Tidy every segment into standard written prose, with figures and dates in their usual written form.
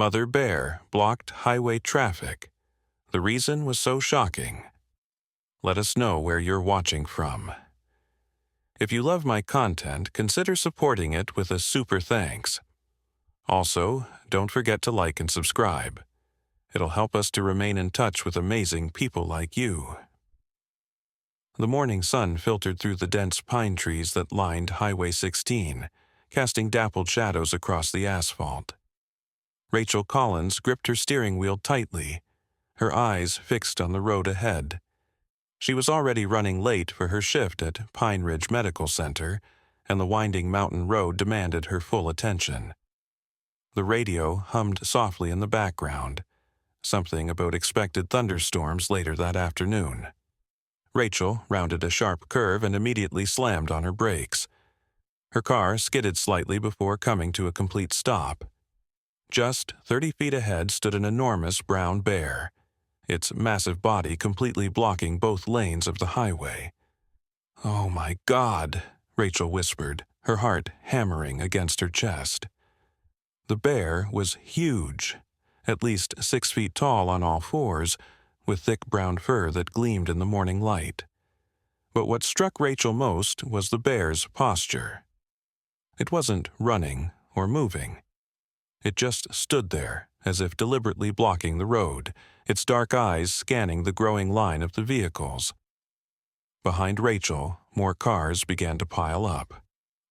Mother Bear blocked highway traffic. The reason was so shocking. Let us know where you're watching from. If you love my content, consider supporting it with a super thanks. Also, don't forget to like and subscribe. It'll help us to remain in touch with amazing people like you. The morning sun filtered through the dense pine trees that lined Highway 16, casting dappled shadows across the asphalt. Rachel Collins gripped her steering wheel tightly, her eyes fixed on the road ahead. She was already running late for her shift at Pine Ridge Medical Center, and the winding mountain road demanded her full attention. The radio hummed softly in the background, something about expected thunderstorms later that afternoon. Rachel rounded a sharp curve and immediately slammed on her brakes. Her car skidded slightly before coming to a complete stop. Just 30 feet ahead stood an enormous brown bear, its massive body completely blocking both lanes of the highway. "Oh my God," Rachel whispered, her heart hammering against her chest. The bear was huge, at least 6 feet tall on all fours, with thick brown fur that gleamed in the morning light. But what struck Rachel most was the bear's posture. It wasn't running or moving. It just stood there, as if deliberately blocking the road, its dark eyes scanning the growing line of the vehicles. Behind Rachel, more cars began to pile up.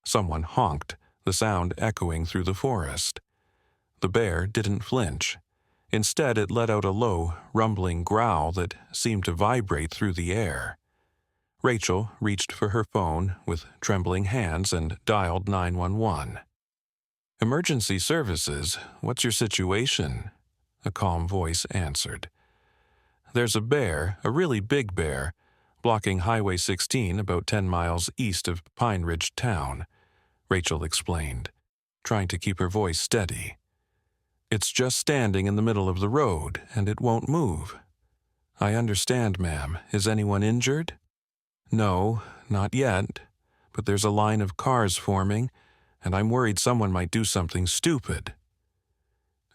Someone honked, the sound echoing through the forest. The bear didn't flinch. Instead, it let out a low, rumbling growl that seemed to vibrate through the air. Rachel reached for her phone with trembling hands and dialed 911. "Emergency services, what's your situation?" a calm voice answered. "There's a bear, a really big bear, blocking Highway 16 about 10 miles east of Pine Ridge Town," Rachel explained, trying to keep her voice steady. "It's just standing in the middle of the road, and it won't move." "I understand, ma'am. Is anyone injured?" "No, not yet, but there's a line of cars forming, and I'm worried someone might do something stupid."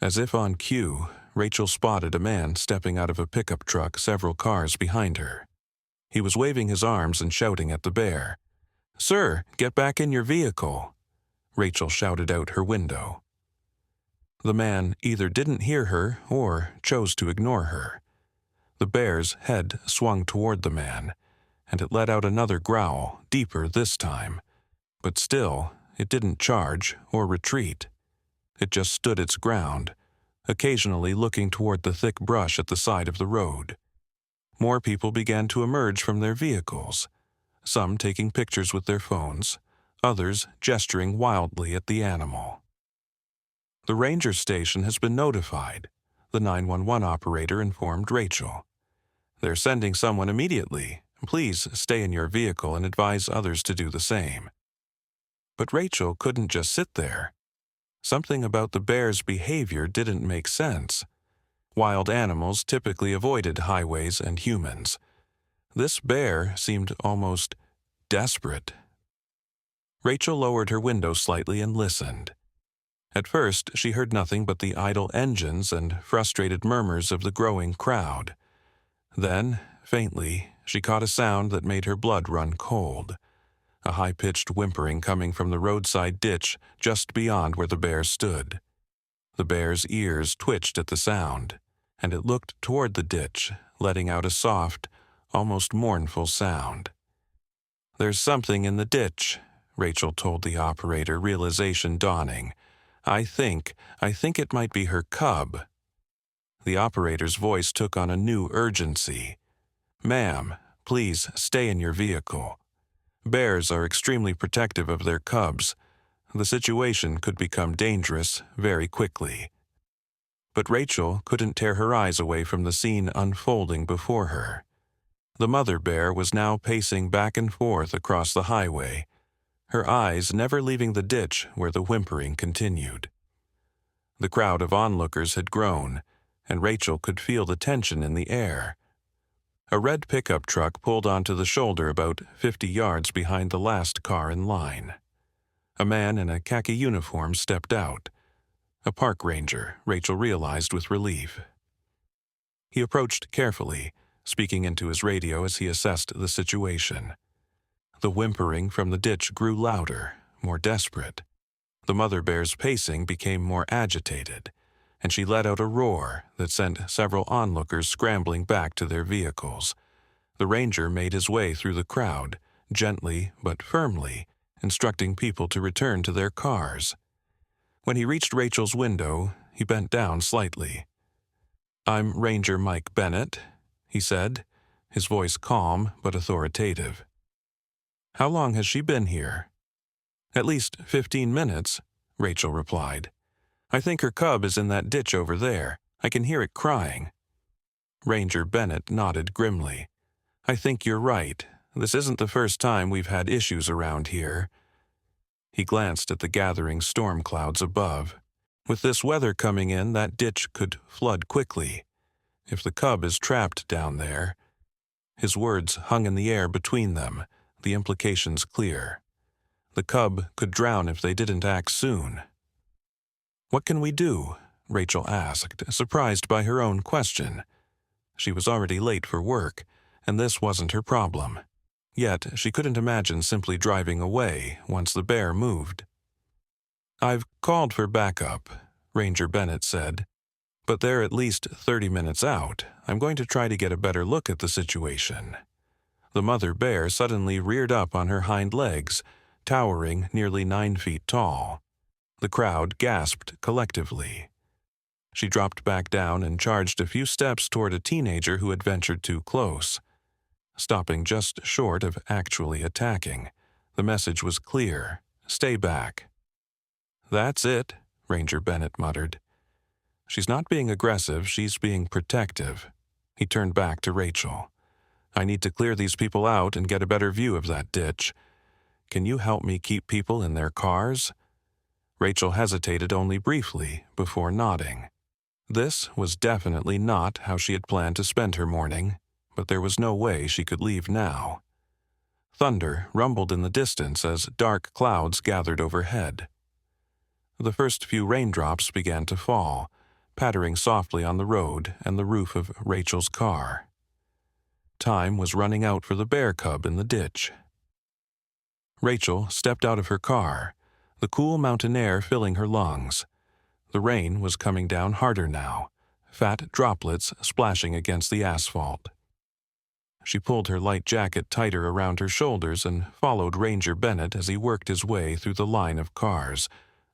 As if on cue, Rachel spotted a man stepping out of a pickup truck several cars behind her. He was waving his arms and shouting at the bear. "Sir, get back in your vehicle," Rachel shouted out her window. The man either didn't hear her or chose to ignore her. The bear's head swung toward the man, and it let out another growl, deeper this time. But still, it didn't charge or retreat. It just stood its ground, occasionally looking toward the thick brush at the side of the road. More people began to emerge from their vehicles, some taking pictures with their phones, others gesturing wildly at the animal. "The ranger station has been notified," the 911 operator informed Rachel. "They're sending someone immediately. Please stay in your vehicle and advise others to do the same." But Rachel couldn't just sit there. Something about the bear's behavior didn't make sense. Wild animals typically avoided highways and humans. This bear seemed almost desperate. Rachel lowered her window slightly and listened. At first, she heard nothing but the idle engines and frustrated murmurs of the growing crowd. Then, faintly, she caught a sound that made her blood run cold. A high-pitched whimpering coming from the roadside ditch just beyond where the bear stood. The bear's ears twitched at the sound, and it looked toward the ditch, letting out a soft, almost mournful sound. "There's something in the ditch," Rachel told the operator, realization dawning. I think it might be her cub." The operator's voice took on a new urgency. "Ma'am, please stay in your vehicle. Bears are extremely protective of their cubs. The situation could become dangerous very quickly." But Rachel couldn't tear her eyes away from the scene unfolding before her. The mother bear was now pacing back and forth across the highway, her eyes never leaving the ditch where the whimpering continued. The crowd of onlookers had grown, and Rachel could feel the tension in the air. A red pickup truck pulled onto the shoulder about 50 yards behind the last car in line. A man in a khaki uniform stepped out. A park ranger, Rachel realized with relief. He approached carefully, speaking into his radio as he assessed the situation. The whimpering from the ditch grew louder, more desperate. The mother bear's pacing became more agitated, and she let out a roar that sent several onlookers scrambling back to their vehicles. The ranger made his way through the crowd, gently but firmly, instructing people to return to their cars. When he reached Rachel's window, he bent down slightly. "I'm Ranger Mike Bennett," he said, his voice calm but authoritative. "How long has she been here?" "At least 15 minutes, Rachel replied. "I think her cub is in that ditch over there. I can hear it crying." Ranger Bennett nodded grimly. "I think you're right. This isn't the first time we've had issues around here." He glanced at the gathering storm clouds above. With this weather coming in, that ditch could flood quickly. If the cub is trapped down there— His words hung in the air between them, the implications clear. The cub could drown if they didn't act soon. "What can we do?" Rachel asked, surprised by her own question. She was already late for work, and this wasn't her problem. Yet she couldn't imagine simply driving away once the bear moved. "I've called for backup," Ranger Bennett said, "but they're at least 30 minutes out. I'm going to try to get a better look at the situation." The mother bear suddenly reared up on her hind legs, towering nearly 9 feet tall. The crowd gasped collectively. She dropped back down and charged a few steps toward a teenager who had ventured too close. Stopping just short of actually attacking, the message was clear: "Stay back." "That's it," Ranger Bennett muttered. "She's not being aggressive, she's being protective." He turned back to Rachel. "I need to clear these people out and get a better view of that ditch. Can you help me keep people in their cars?" Rachel hesitated only briefly before nodding. This was definitely not how she had planned to spend her morning, but there was no way she could leave now. Thunder rumbled in the distance as dark clouds gathered overhead. The first few raindrops began to fall, pattering softly on the road and the roof of Rachel's car. Time was running out for the bear cub in the ditch. Rachel stepped out of her car, the cool mountain air filling her lungs. The rain was coming down harder now, fat droplets splashing against the asphalt. She pulled her light jacket tighter around her shoulders and followed Ranger Bennett as he worked his way through the line of cars,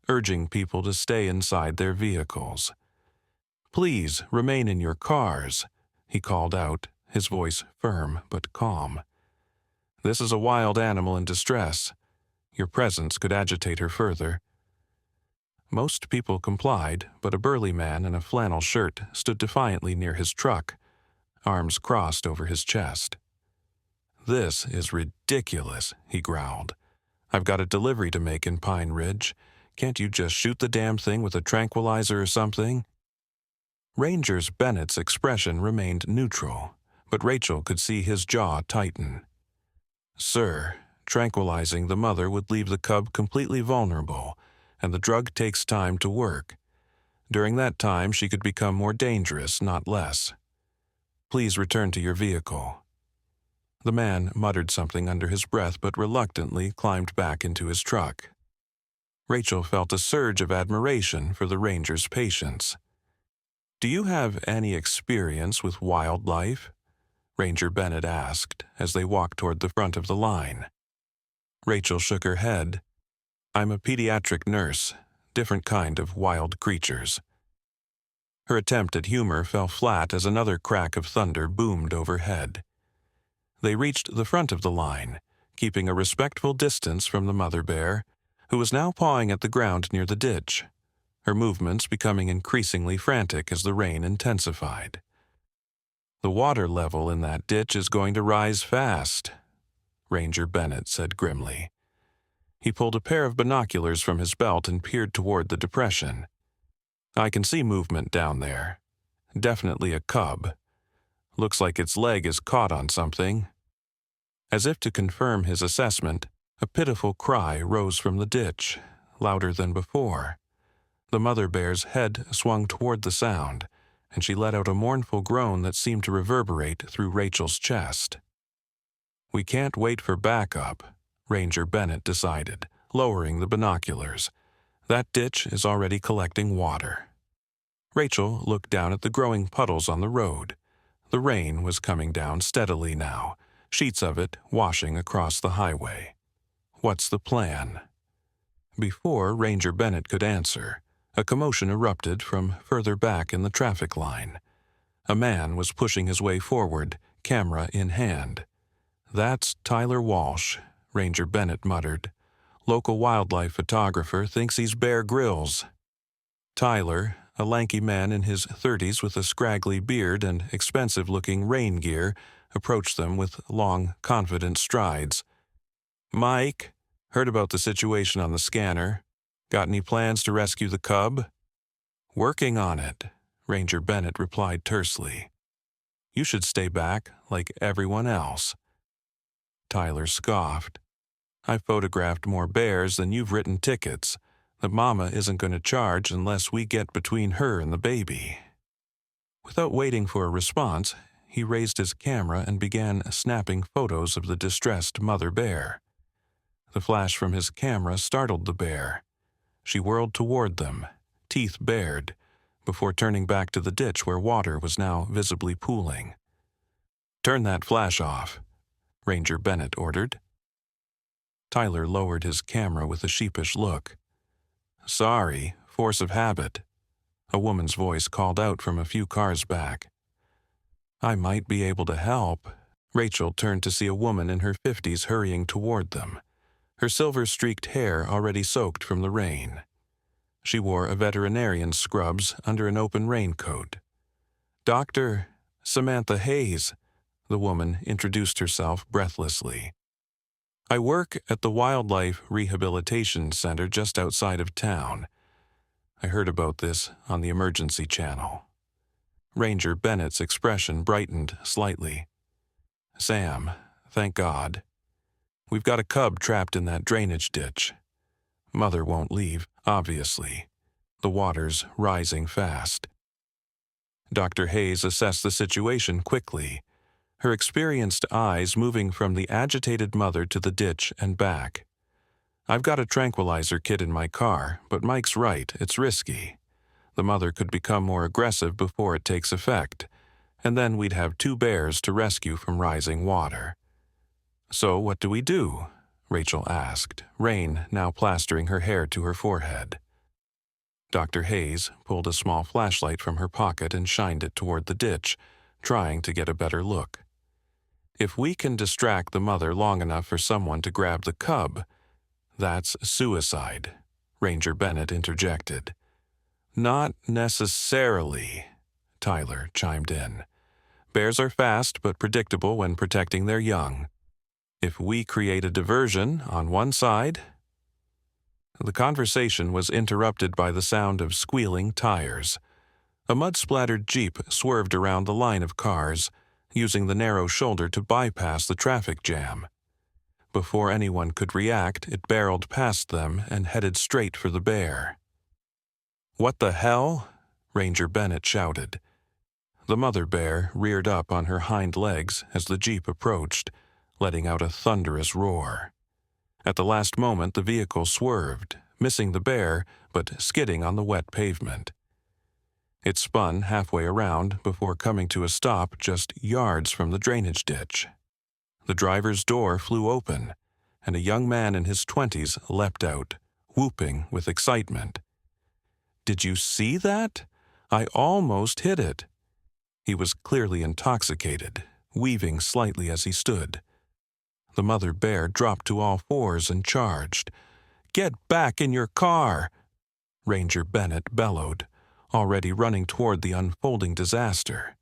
urging people to stay inside their vehicles. "Please remain in your cars," he called out, his voice firm but calm. "This is a wild animal in distress. Your presence could agitate her further." Most people complied, but a burly man in a flannel shirt stood defiantly near his truck, arms crossed over his chest. "This is ridiculous," he growled. "I've got a delivery to make in Pine Ridge. Can't you just shoot the damn thing with a tranquilizer or something?" Ranger Bennett's expression remained neutral, but Rachel could see his jaw tighten. "Sir, tranquilizing the mother would leave the cub completely vulnerable, and the drug takes time to work. During that time, she could become more dangerous, not less. Please return to your vehicle." The man muttered something under his breath but reluctantly climbed back into his truck. Rachel felt a surge of admiration for the ranger's patience. "Do you have any experience with wildlife?" Ranger Bennett asked as they walked toward the front of the line. Rachel shook her head. "I'm a pediatric nurse, different kind of wild creatures." Her attempt at humor fell flat as another crack of thunder boomed overhead. They reached the front of the line, keeping a respectful distance from the mother bear, who was now pawing at the ground near the ditch, her movements becoming increasingly frantic as the rain intensified. "The water level in that ditch is going to rise fast," Ranger Bennett said grimly. He pulled a pair of binoculars from his belt and peered toward the depression. "I can see movement down there. Definitely a cub. Looks like its leg is caught on something." As if to confirm his assessment, a pitiful cry rose from the ditch, louder than before. The mother bear's head swung toward the sound, and she let out a mournful groan that seemed to reverberate through Rachel's chest. "We can't wait for backup," Ranger Bennett decided, lowering the binoculars. "That ditch is already collecting water." Rachel looked down at the growing puddles on the road. The rain was coming down steadily now, sheets of it washing across the highway. What's the plan? Before Ranger Bennett could answer, a commotion erupted from further back in the traffic line. A man was pushing his way forward, camera in hand. "That's Tyler Walsh," Ranger Bennett muttered. "Local wildlife photographer thinks he's Bear Grylls." Tyler, a lanky man in his 30s with a scraggly beard and expensive-looking rain gear, approached them with long, confident strides. "Mike, heard about the situation on the scanner. Got any plans to rescue the cub?" "Working on it," Ranger Bennett replied tersely. "You should stay back like everyone else." Tyler scoffed. "I've photographed more bears than you've written tickets. The mama isn't going to charge unless we get between her and the baby." Without waiting for a response, he raised his camera and began snapping photos of the distressed mother bear. The flash from his camera startled the bear. She whirled toward them, teeth bared, before turning back to the ditch where water was now visibly pooling. "Turn that flash off," Ranger Bennett ordered. Tyler lowered his camera with a sheepish look. "Sorry, force of habit," a woman's voice called out from a few cars back. "I might be able to help." Rachel turned to see a woman in her 50s hurrying toward them, her silver-streaked hair already soaked from the rain. She wore a veterinarian's scrubs under an open raincoat. "Dr. Samantha Hayes," the woman introduced herself breathlessly. "I work at the Wildlife Rehabilitation Center just outside of town. I heard about this on the emergency channel." Ranger Bennett's expression brightened slightly. "Sam, thank God. We've got a cub trapped in that drainage ditch. Mother won't leave, obviously. The water's rising fast." Dr. Hayes assessed the situation quickly, her experienced eyes moving from the agitated mother to the ditch and back. "I've got a tranquilizer kit in my car, but Mike's right, it's risky. The mother could become more aggressive before it takes effect, and then we'd have 2 bears to rescue from rising water." "So what do we do?" Rachel asked, rain now plastering her hair to her forehead. Dr. Hayes pulled a small flashlight from her pocket and shined it toward the ditch, trying to get a better look. "If we can distract the mother long enough for someone to grab the cub—" "That's suicide," Ranger Bennett interjected. "Not necessarily," Tyler chimed in. "Bears are fast but predictable when protecting their young. If we create a diversion on one side—" The conversation was interrupted by the sound of squealing tires. A mud-splattered Jeep swerved around the line of cars, using the narrow shoulder to bypass the traffic jam. Before anyone could react, it barreled past them and headed straight for the bear. "What the hell?" Ranger Bennett shouted. The mother bear reared up on her hind legs as the Jeep approached, letting out a thunderous roar. At the last moment, the vehicle swerved, missing the bear, but skidding on the wet pavement. It spun halfway around before coming to a stop just yards from the drainage ditch. The driver's door flew open, and a young man in his 20s leapt out, whooping with excitement. "Did you see that? I almost hit it." He was clearly intoxicated, weaving slightly as he stood. The mother bear dropped to all fours and charged. "Get back in your car!" Ranger Bennett bellowed, already running toward the unfolding disaster.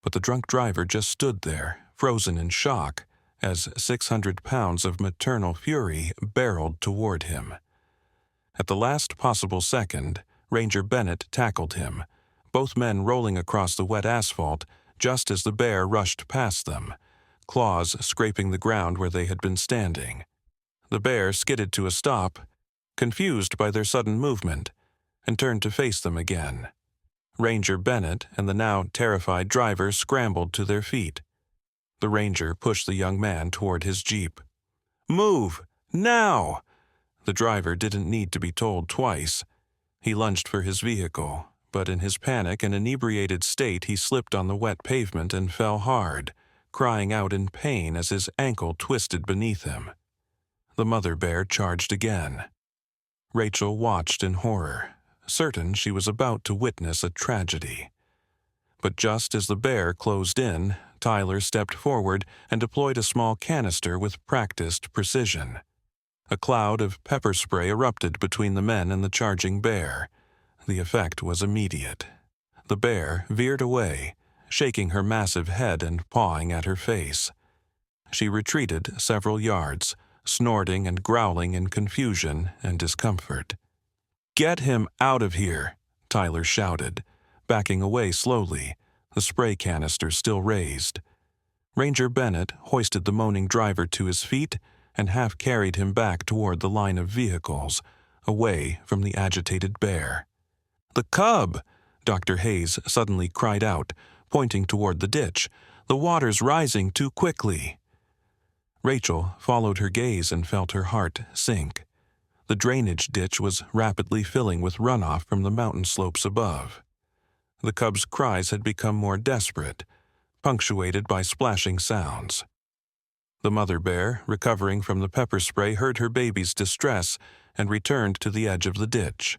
But the drunk driver just stood there, frozen in shock, as 600 pounds of maternal fury barreled toward him. At the last possible second, Ranger Bennett tackled him, both men rolling across the wet asphalt just as the bear rushed past them, claws scraping the ground where they had been standing. The bear skidded to a stop, confused by their sudden movement, and turned to face them again. Ranger Bennett and the now terrified driver scrambled to their feet. The ranger pushed the young man toward his jeep. "Move! Now!" The driver didn't need to be told twice. He lunged for his vehicle, but in his panic and inebriated state he slipped on the wet pavement and fell hard, crying out in pain as his ankle twisted beneath him. The mother bear charged again. Rachel watched in horror, certain she was about to witness a tragedy. But just as the bear closed in, Tyler stepped forward and deployed a small canister with practiced precision. A cloud of pepper spray erupted between the men and the charging bear. The effect was immediate. The bear veered away, shaking her massive head and pawing at her face. She retreated several yards, snorting and growling in confusion and discomfort. "Get him out of here!" Tyler shouted, backing away slowly, the spray canister still raised. Ranger Bennett hoisted the moaning driver to his feet and half carried him back toward the line of vehicles, away from the agitated bear. "The cub!" Dr. Hayes suddenly cried out, pointing toward the ditch. "The water's rising too quickly." Rachel followed her gaze and felt her heart sink. The drainage ditch was rapidly filling with runoff from the mountain slopes above. The cub's cries had become more desperate, punctuated by splashing sounds. The mother bear, recovering from the pepper spray, heard her baby's distress and returned to the edge of the ditch.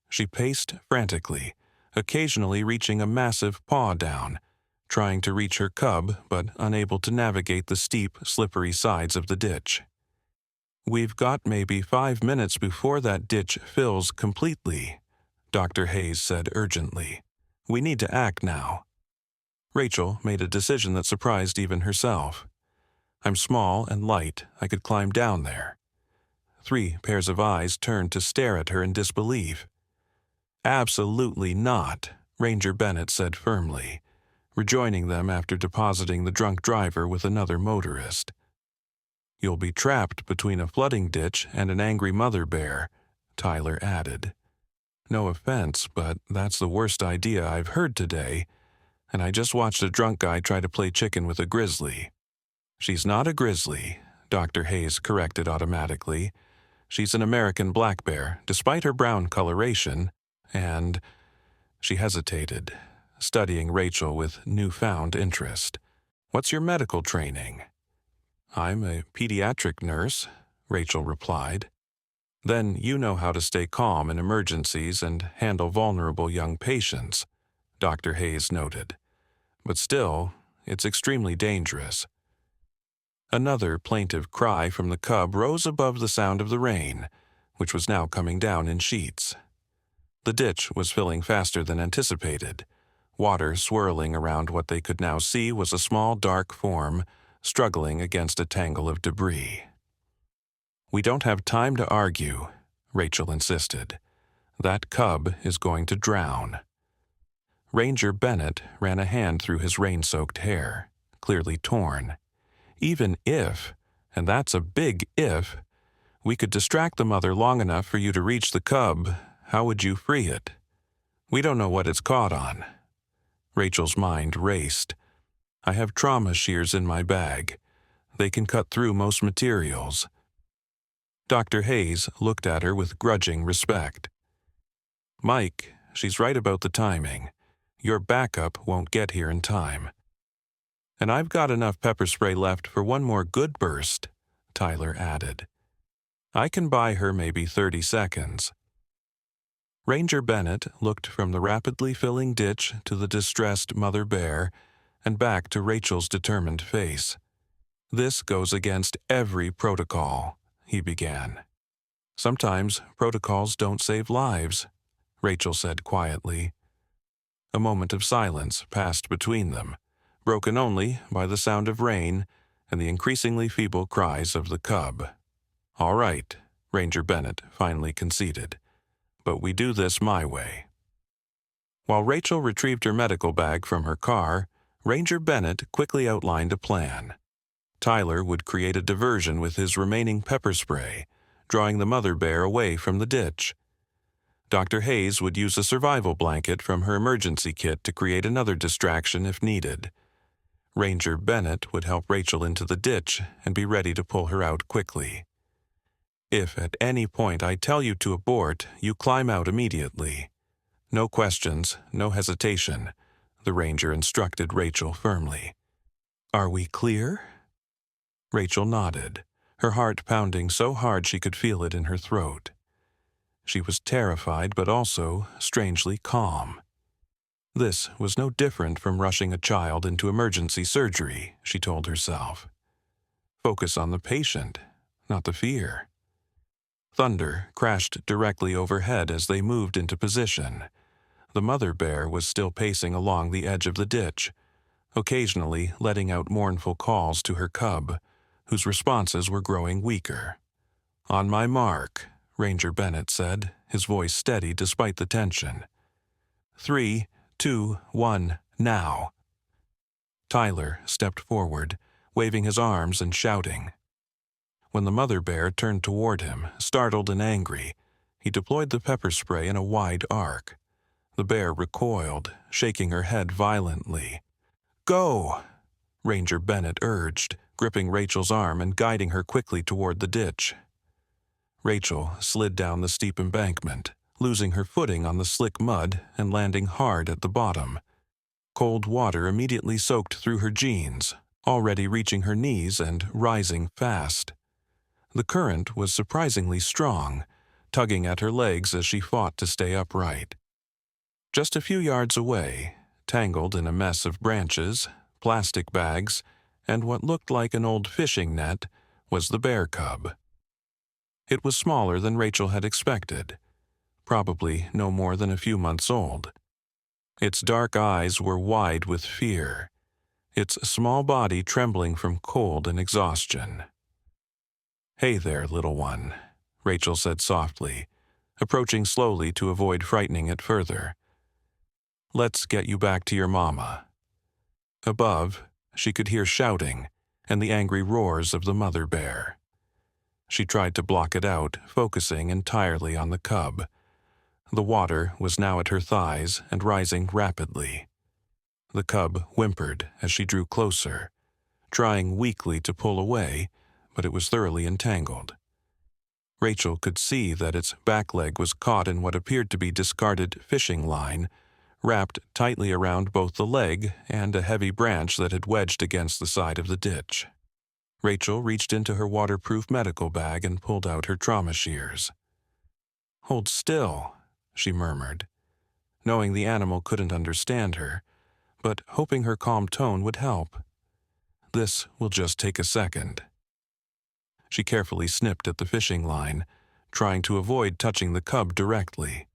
She paced frantically, occasionally reaching a massive paw down, trying to reach her cub but unable to navigate the steep, slippery sides of the ditch. "We've got maybe 5 minutes before that ditch fills completely," Dr. Hayes said urgently. "We need to act now." Rachel made a decision that surprised even herself. "I'm small and light. I could climb down there." 3 pairs of eyes turned to stare at her in disbelief. "Absolutely not," Ranger Bennett said firmly, rejoining them after depositing the drunk driver with another motorist. "You'll be trapped between a flooding ditch and an angry mother bear," Tyler added. "No offense, but that's the worst idea I've heard today, and I just watched a drunk guy try to play chicken with a grizzly." "She's not a grizzly," Dr. Hayes corrected automatically. "She's an American black bear, despite her brown coloration, and—" She hesitated, studying Rachel with newfound interest. "What's your medical training?" "I'm a pediatric nurse," Rachel replied. "Then you know how to stay calm in emergencies and handle vulnerable young patients," Dr. Hayes noted. "But still, it's extremely dangerous." Another plaintive cry from the cub rose above the sound of the rain, which was now coming down in sheets. The ditch was filling faster than anticipated. Water swirling around what they could now see was a small dark form, struggling against a tangle of debris. "We don't have time to argue," Rachel insisted. "That cub is going to drown." Ranger Bennett ran a hand through his rain-soaked hair, clearly torn. "Even if, and that's a big if, we could distract the mother long enough for you to reach the cub, how would you free it? We don't know what it's caught on." Rachel's mind raced. "I have trauma shears in my bag. They can cut through most materials." Dr. Hayes looked at her with grudging respect. "Mike, she's right about the timing. Your backup won't get here in time." "And I've got enough pepper spray left for one more good burst," Tyler added. "I can buy her maybe 30 seconds. Ranger Bennett looked from the rapidly filling ditch to the distressed mother bear and back to Rachel's determined face. "This goes against every protocol," he began. "Sometimes protocols don't save lives," Rachel said quietly. A moment of silence passed between them, broken only by the sound of rain and the increasingly feeble cries of the cub. "All right," Ranger Bennett finally conceded, "but we do this my way." While Rachel retrieved her medical bag from her car, Ranger Bennett quickly outlined a plan. Tyler would create a diversion with his remaining pepper spray, drawing the mother bear away from the ditch. Dr. Hayes would use a survival blanket from her emergency kit to create another distraction if needed. Ranger Bennett would help Rachel into the ditch and be ready to pull her out quickly. If at any point I tell you to abort, you climb out immediately. No questions, no hesitation, the ranger instructed Rachel firmly. Are we clear? Rachel nodded, her heart pounding so hard she could feel it in her throat. She was terrified but also strangely calm. This was no different from rushing a child into emergency surgery, she told herself. Focus on the patient, not the fear. Thunder crashed directly overhead as they moved into position. The mother bear was still pacing along the edge of the ditch, occasionally letting out mournful calls to her cub, whose responses were growing weaker. On my mark, Ranger Bennett said, his voice steady despite the tension. 3, 2, 1, now. Tyler stepped forward, waving his arms and shouting. When the mother bear turned toward him, startled and angry, he deployed the pepper spray in a wide arc. The bear recoiled, shaking her head violently. Go! Ranger Bennett urged, gripping Rachel's arm and guiding her quickly toward the ditch. Rachel slid down the steep embankment, losing her footing on the slick mud and landing hard at the bottom. Cold water immediately soaked through her jeans, already reaching her knees and rising fast. The current was surprisingly strong, tugging at her legs as she fought to stay upright. Just a few yards away, tangled in a mess of branches, plastic bags, and what looked like an old fishing net, was the bear cub. It was smaller than Rachel had expected, probably no more than a few months old. Its dark eyes were wide with fear, its small body trembling from cold and exhaustion. Hey there, little one, Rachel said softly, approaching slowly to avoid frightening it further. Let's get you back to your mama. Above, she could hear shouting and the angry roars of the mother bear. She tried to block it out, focusing entirely on the cub. The water was now at her thighs and rising rapidly. The cub whimpered as she drew closer, trying weakly to pull away, but it was thoroughly entangled. Rachel could see that its back leg was caught in what appeared to be discarded fishing line, wrapped tightly around both the leg and a heavy branch that had wedged against the side of the ditch. Rachel reached into her waterproof medical bag and pulled out her trauma shears. Hold still, she murmured, knowing the animal couldn't understand her, but hoping her calm tone would help. This will just take a second. She carefully snipped at the fishing line, trying to avoid touching the cub directly.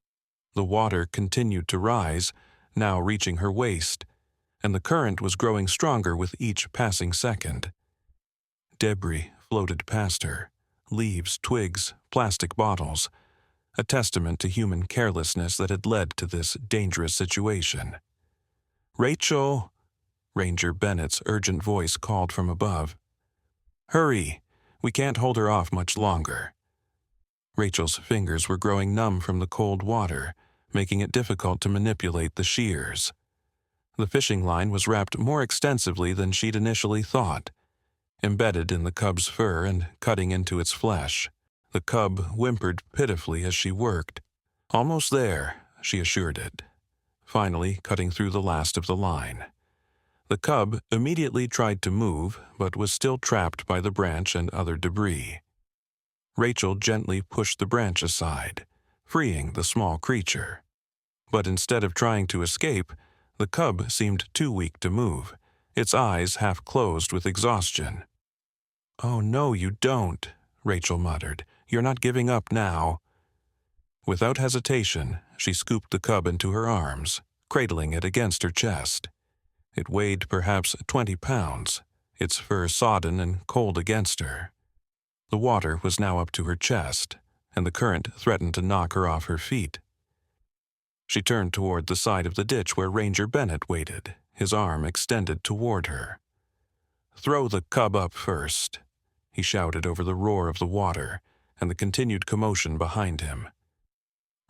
The water continued to rise, now reaching her waist, and the current was growing stronger with each passing second. Debris floated past her, leaves, twigs, plastic bottles, a testament to human carelessness that had led to this dangerous situation. Rachel! Ranger Bennett's urgent voice called from above. Hurry! We can't hold her off much longer. Rachel's fingers were growing numb from the cold water, making it difficult to manipulate the shears. The fishing line was wrapped more extensively than she'd initially thought, embedded in the cub's fur and cutting into its flesh. The cub whimpered pitifully as she worked. Almost there, she assured it, finally cutting through the last of the line. The cub immediately tried to move, but was still trapped by the branch and other debris. Rachel gently pushed the branch aside, freeing the small creature. But instead of trying to escape, the cub seemed too weak to move, its eyes half closed with exhaustion. Oh, no, you don't, Rachel muttered. You're not giving up now. Without hesitation, she scooped the cub into her arms, cradling it against her chest. It weighed perhaps 20 pounds, its fur sodden and cold against her. The water was now up to her chest, and the current threatened to knock her off her feet. She turned toward the side of the ditch where Ranger Bennett waited, his arm extended toward her. Throw the cub up first, he shouted over the roar of the water and the continued commotion behind him.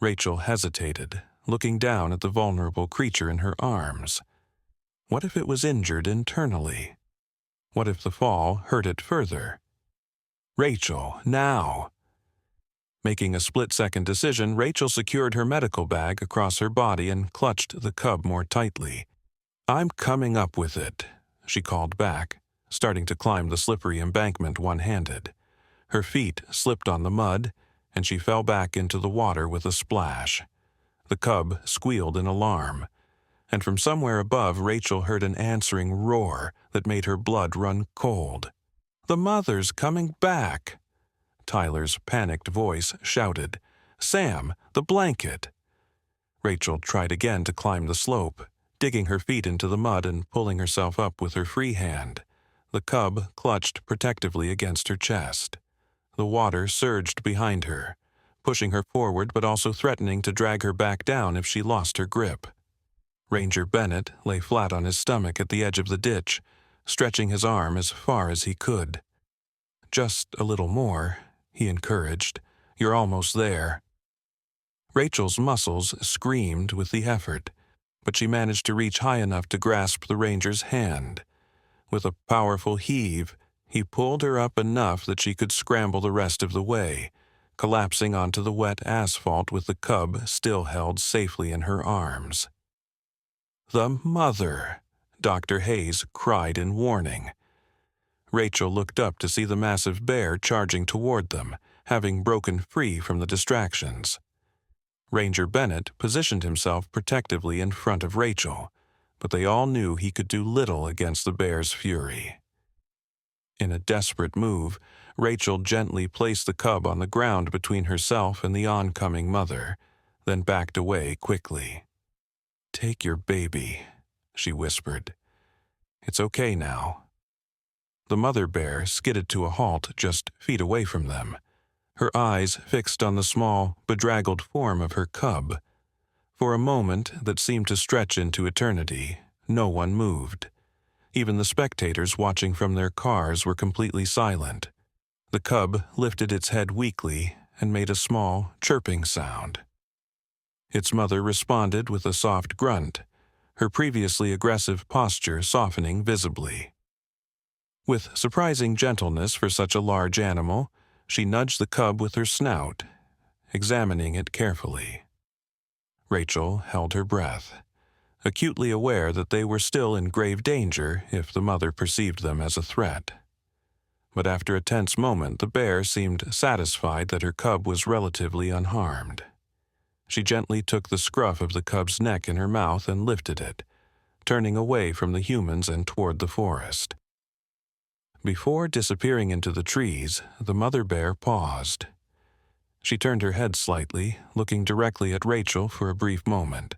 Rachel hesitated, looking down at the vulnerable creature in her arms. What if it was injured internally? What if the fall hurt it further? Rachel, now! Making a split-second decision, Rachel secured her medical bag across her body and clutched the cub more tightly. "I'm coming up with it," she called back, starting to climb the slippery embankment one-handed. Her feet slipped on the mud, and she fell back into the water with a splash. The cub squealed in alarm, and from somewhere above Rachel heard an answering roar that made her blood run cold. "The mother's coming back!" Tyler's panicked voice shouted. "Sam, the blanket!" Rachel tried again to climb the slope, digging her feet into the mud and pulling herself up with her free hand. The cub clutched protectively against her chest. The water surged behind her, pushing her forward but also threatening to drag her back down if she lost her grip. Ranger Bennett lay flat on his stomach at the edge of the ditch, stretching his arm as far as he could. "Just a little more," he encouraged. "You're almost there." Rachel's muscles screamed with the effort, but she managed to reach high enough to grasp the ranger's hand. With a powerful heave, he pulled her up enough that she could scramble the rest of the way, collapsing onto the wet asphalt with the cub still held safely in her arms. "The mother!" Dr. Hayes cried in warning. Rachel looked up to see the massive bear charging toward them, having broken free from the distractions. Ranger Bennett positioned himself protectively in front of Rachel, but they all knew he could do little against the bear's fury. In a desperate move, Rachel gently placed the cub on the ground between herself and the oncoming mother, then backed away quickly. "Take your baby," she whispered. "It's okay now." The mother bear skidded to a halt just feet away from them, her eyes fixed on the small, bedraggled form of her cub. For a moment that seemed to stretch into eternity, no one moved. Even the spectators watching from their cars were completely silent. The cub lifted its head weakly and made a small, chirping sound. Its mother responded with a soft grunt, her previously aggressive posture softening visibly. With surprising gentleness for such a large animal, she nudged the cub with her snout, examining it carefully. Rachel held her breath, acutely aware that they were still in grave danger if the mother perceived them as a threat. But after a tense moment, the bear seemed satisfied that her cub was relatively unharmed. She gently took the scruff of the cub's neck in her mouth and lifted it, turning away from the humans and toward the forest. Before disappearing into the trees, the mother bear paused. She turned her head slightly, looking directly at Rachel for a brief moment.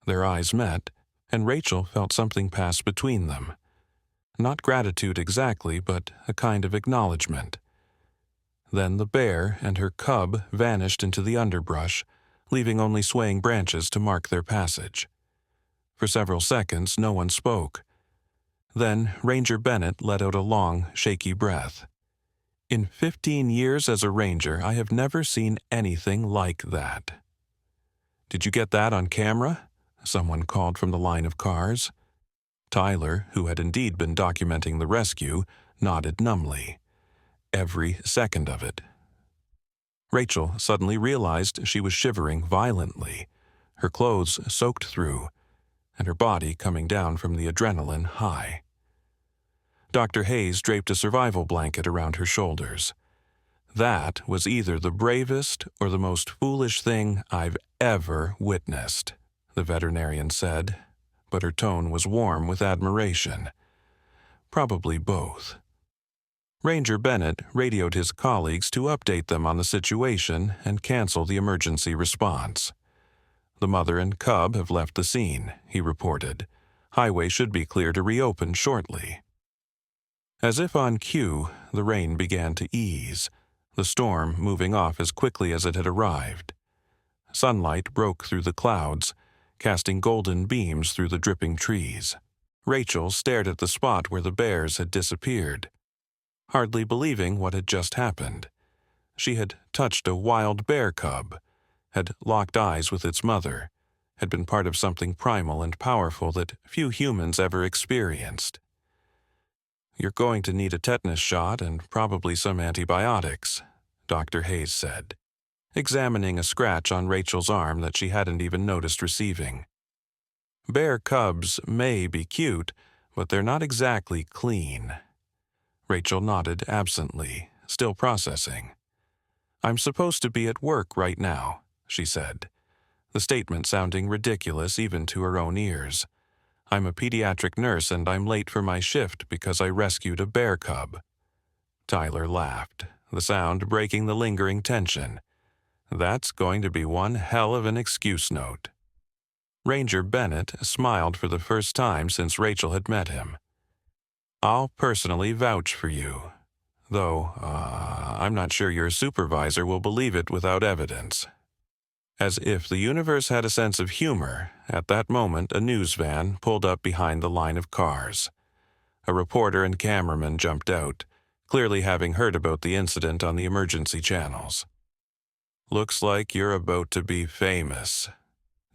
Their eyes met, and Rachel felt something pass between them. Not gratitude exactly, but a kind of acknowledgement. Then the bear and her cub vanished into the underbrush, leaving only swaying branches to mark their passage. For several seconds, no one spoke. Then Ranger Bennett let out a long, shaky breath. "In 15 years as a ranger, I have never seen anything like that." "Did you get that on camera?" someone called from the line of cars. Tyler, who had indeed been documenting the rescue, nodded numbly. Every second of it. Rachel suddenly realized she was shivering violently, her clothes soaked through, and her body coming down from the adrenaline high. Dr. Hayes draped a survival blanket around her shoulders. "That was either the bravest or the most foolish thing I've ever witnessed," the veterinarian said, but her tone was warm with admiration. "Probably both." Ranger Bennett radioed his colleagues to update them on the situation and cancel the emergency response. "The mother and cub have left the scene," he reported. "Highway should be clear to reopen shortly." As if on cue, the rain began to ease, the storm moving off as quickly as it had arrived. Sunlight broke through the clouds, casting golden beams through the dripping trees. Rachel stared at the spot where the bears had disappeared, hardly believing what had just happened. She had touched a wild bear cub, had locked eyes with its mother, had been part of something primal and powerful that few humans ever experienced. "You're going to need a tetanus shot and probably some antibiotics," Dr. Hayes said, examining a scratch on Rachel's arm that she hadn't even noticed receiving. "Bear cubs may be cute, but they're not exactly clean." Rachel nodded absently, still processing. "I'm supposed to be at work right now," she said, the statement sounding ridiculous even to her own ears. "I'm a pediatric nurse and I'm late for my shift because I rescued a bear cub." Tyler laughed, the sound breaking the lingering tension. "That's going to be one hell of an excuse note." Ranger Bennett smiled for the first time since Rachel had met him. "I'll personally vouch for you, though I'm not sure your supervisor will believe it without evidence." As if the universe had a sense of humor, at that moment a news van pulled up behind the line of cars. A reporter and cameraman jumped out, clearly having heard about the incident on the emergency channels. "Looks like you're about to be famous,"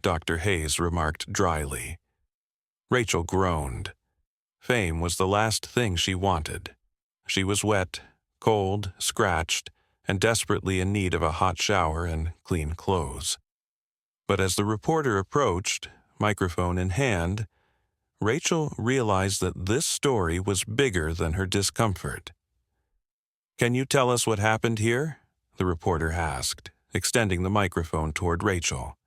Dr. Hayes remarked dryly. Rachel groaned. Fame was the last thing she wanted. She was wet, cold, scratched, and desperately in need of a hot shower and clean clothes. But as the reporter approached, microphone in hand, Rachel realized that this story was bigger than her discomfort. "Can you tell us what happened here?" the reporter asked, extending the microphone toward Rachel.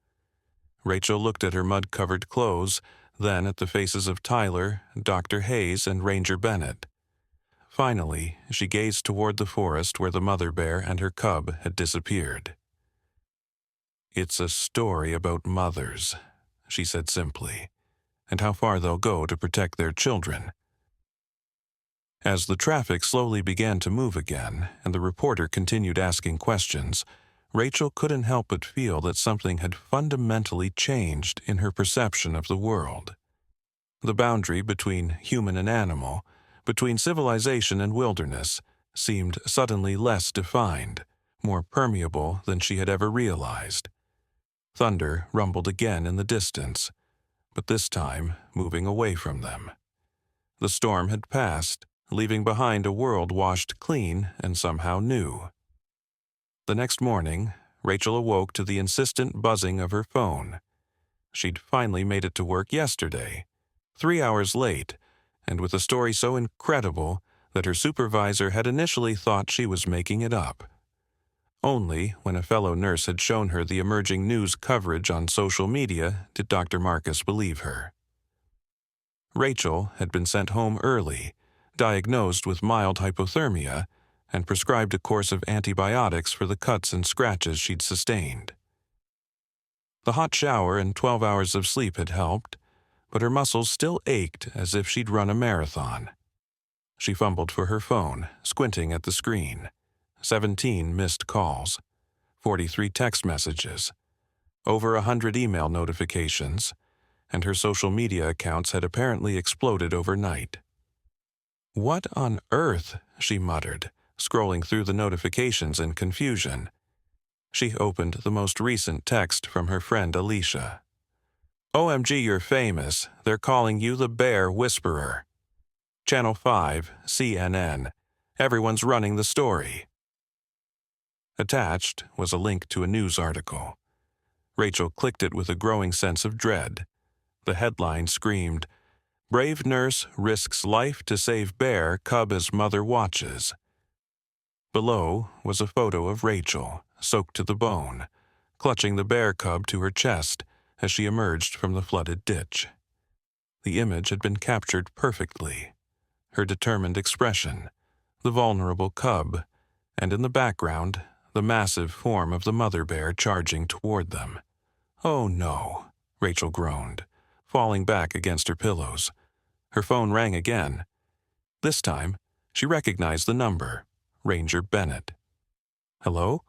Rachel looked at her mud-covered clothes, then at the faces of Tyler, Dr. Hayes, and Ranger Bennett. Finally, she gazed toward the forest where the mother bear and her cub had disappeared. "It's a story about mothers," she said simply, "and how far they'll go to protect their children." As the traffic slowly began to move again, and the reporter continued asking questions, Rachel couldn't help but feel that something had fundamentally changed in her perception of the world. The boundary between human and animal, between civilization and wilderness, seemed suddenly less defined, more permeable than she had ever realized. Thunder rumbled again in the distance, but this time moving away from them. The storm had passed, leaving behind a world washed clean and somehow new. The next morning, Rachel awoke to the insistent buzzing of her phone. She'd finally made it to work yesterday, 3 hours late, and with a story so incredible that her supervisor had initially thought she was making it up. Only when a fellow nurse had shown her the emerging news coverage on social media did Dr. Marcus believe her. Rachel had been sent home early, diagnosed with mild hypothermia, and prescribed a course of antibiotics for the cuts and scratches she'd sustained. The hot shower and 12 hours of sleep had helped, but her muscles still ached as if she'd run a marathon. She fumbled for her phone, squinting at the screen. 17 missed calls, 43 text messages, over 100 email notifications, and her social media accounts had apparently exploded overnight. "What on earth?" she muttered, scrolling through the notifications in confusion. She opened the most recent text from her friend Alicia. "OMG, you're famous. They're calling you the Bear Whisperer. Channel 5, CNN. Everyone's running the story." Attached was a link to a news article. Rachel clicked it with a growing sense of dread. The headline screamed, "Brave nurse risks life to save bear cub as mother watches." Below was a photo of Rachel, soaked to the bone, clutching the bear cub to her chest as she emerged from the flooded ditch. The image had been captured perfectly. Her determined expression, the vulnerable cub, and in the background, the massive form of the mother bear charging toward them. "Oh no," Rachel groaned, falling back against her pillows. Her phone rang again. This time, she recognized the number, Ranger Bennett. "Hello?"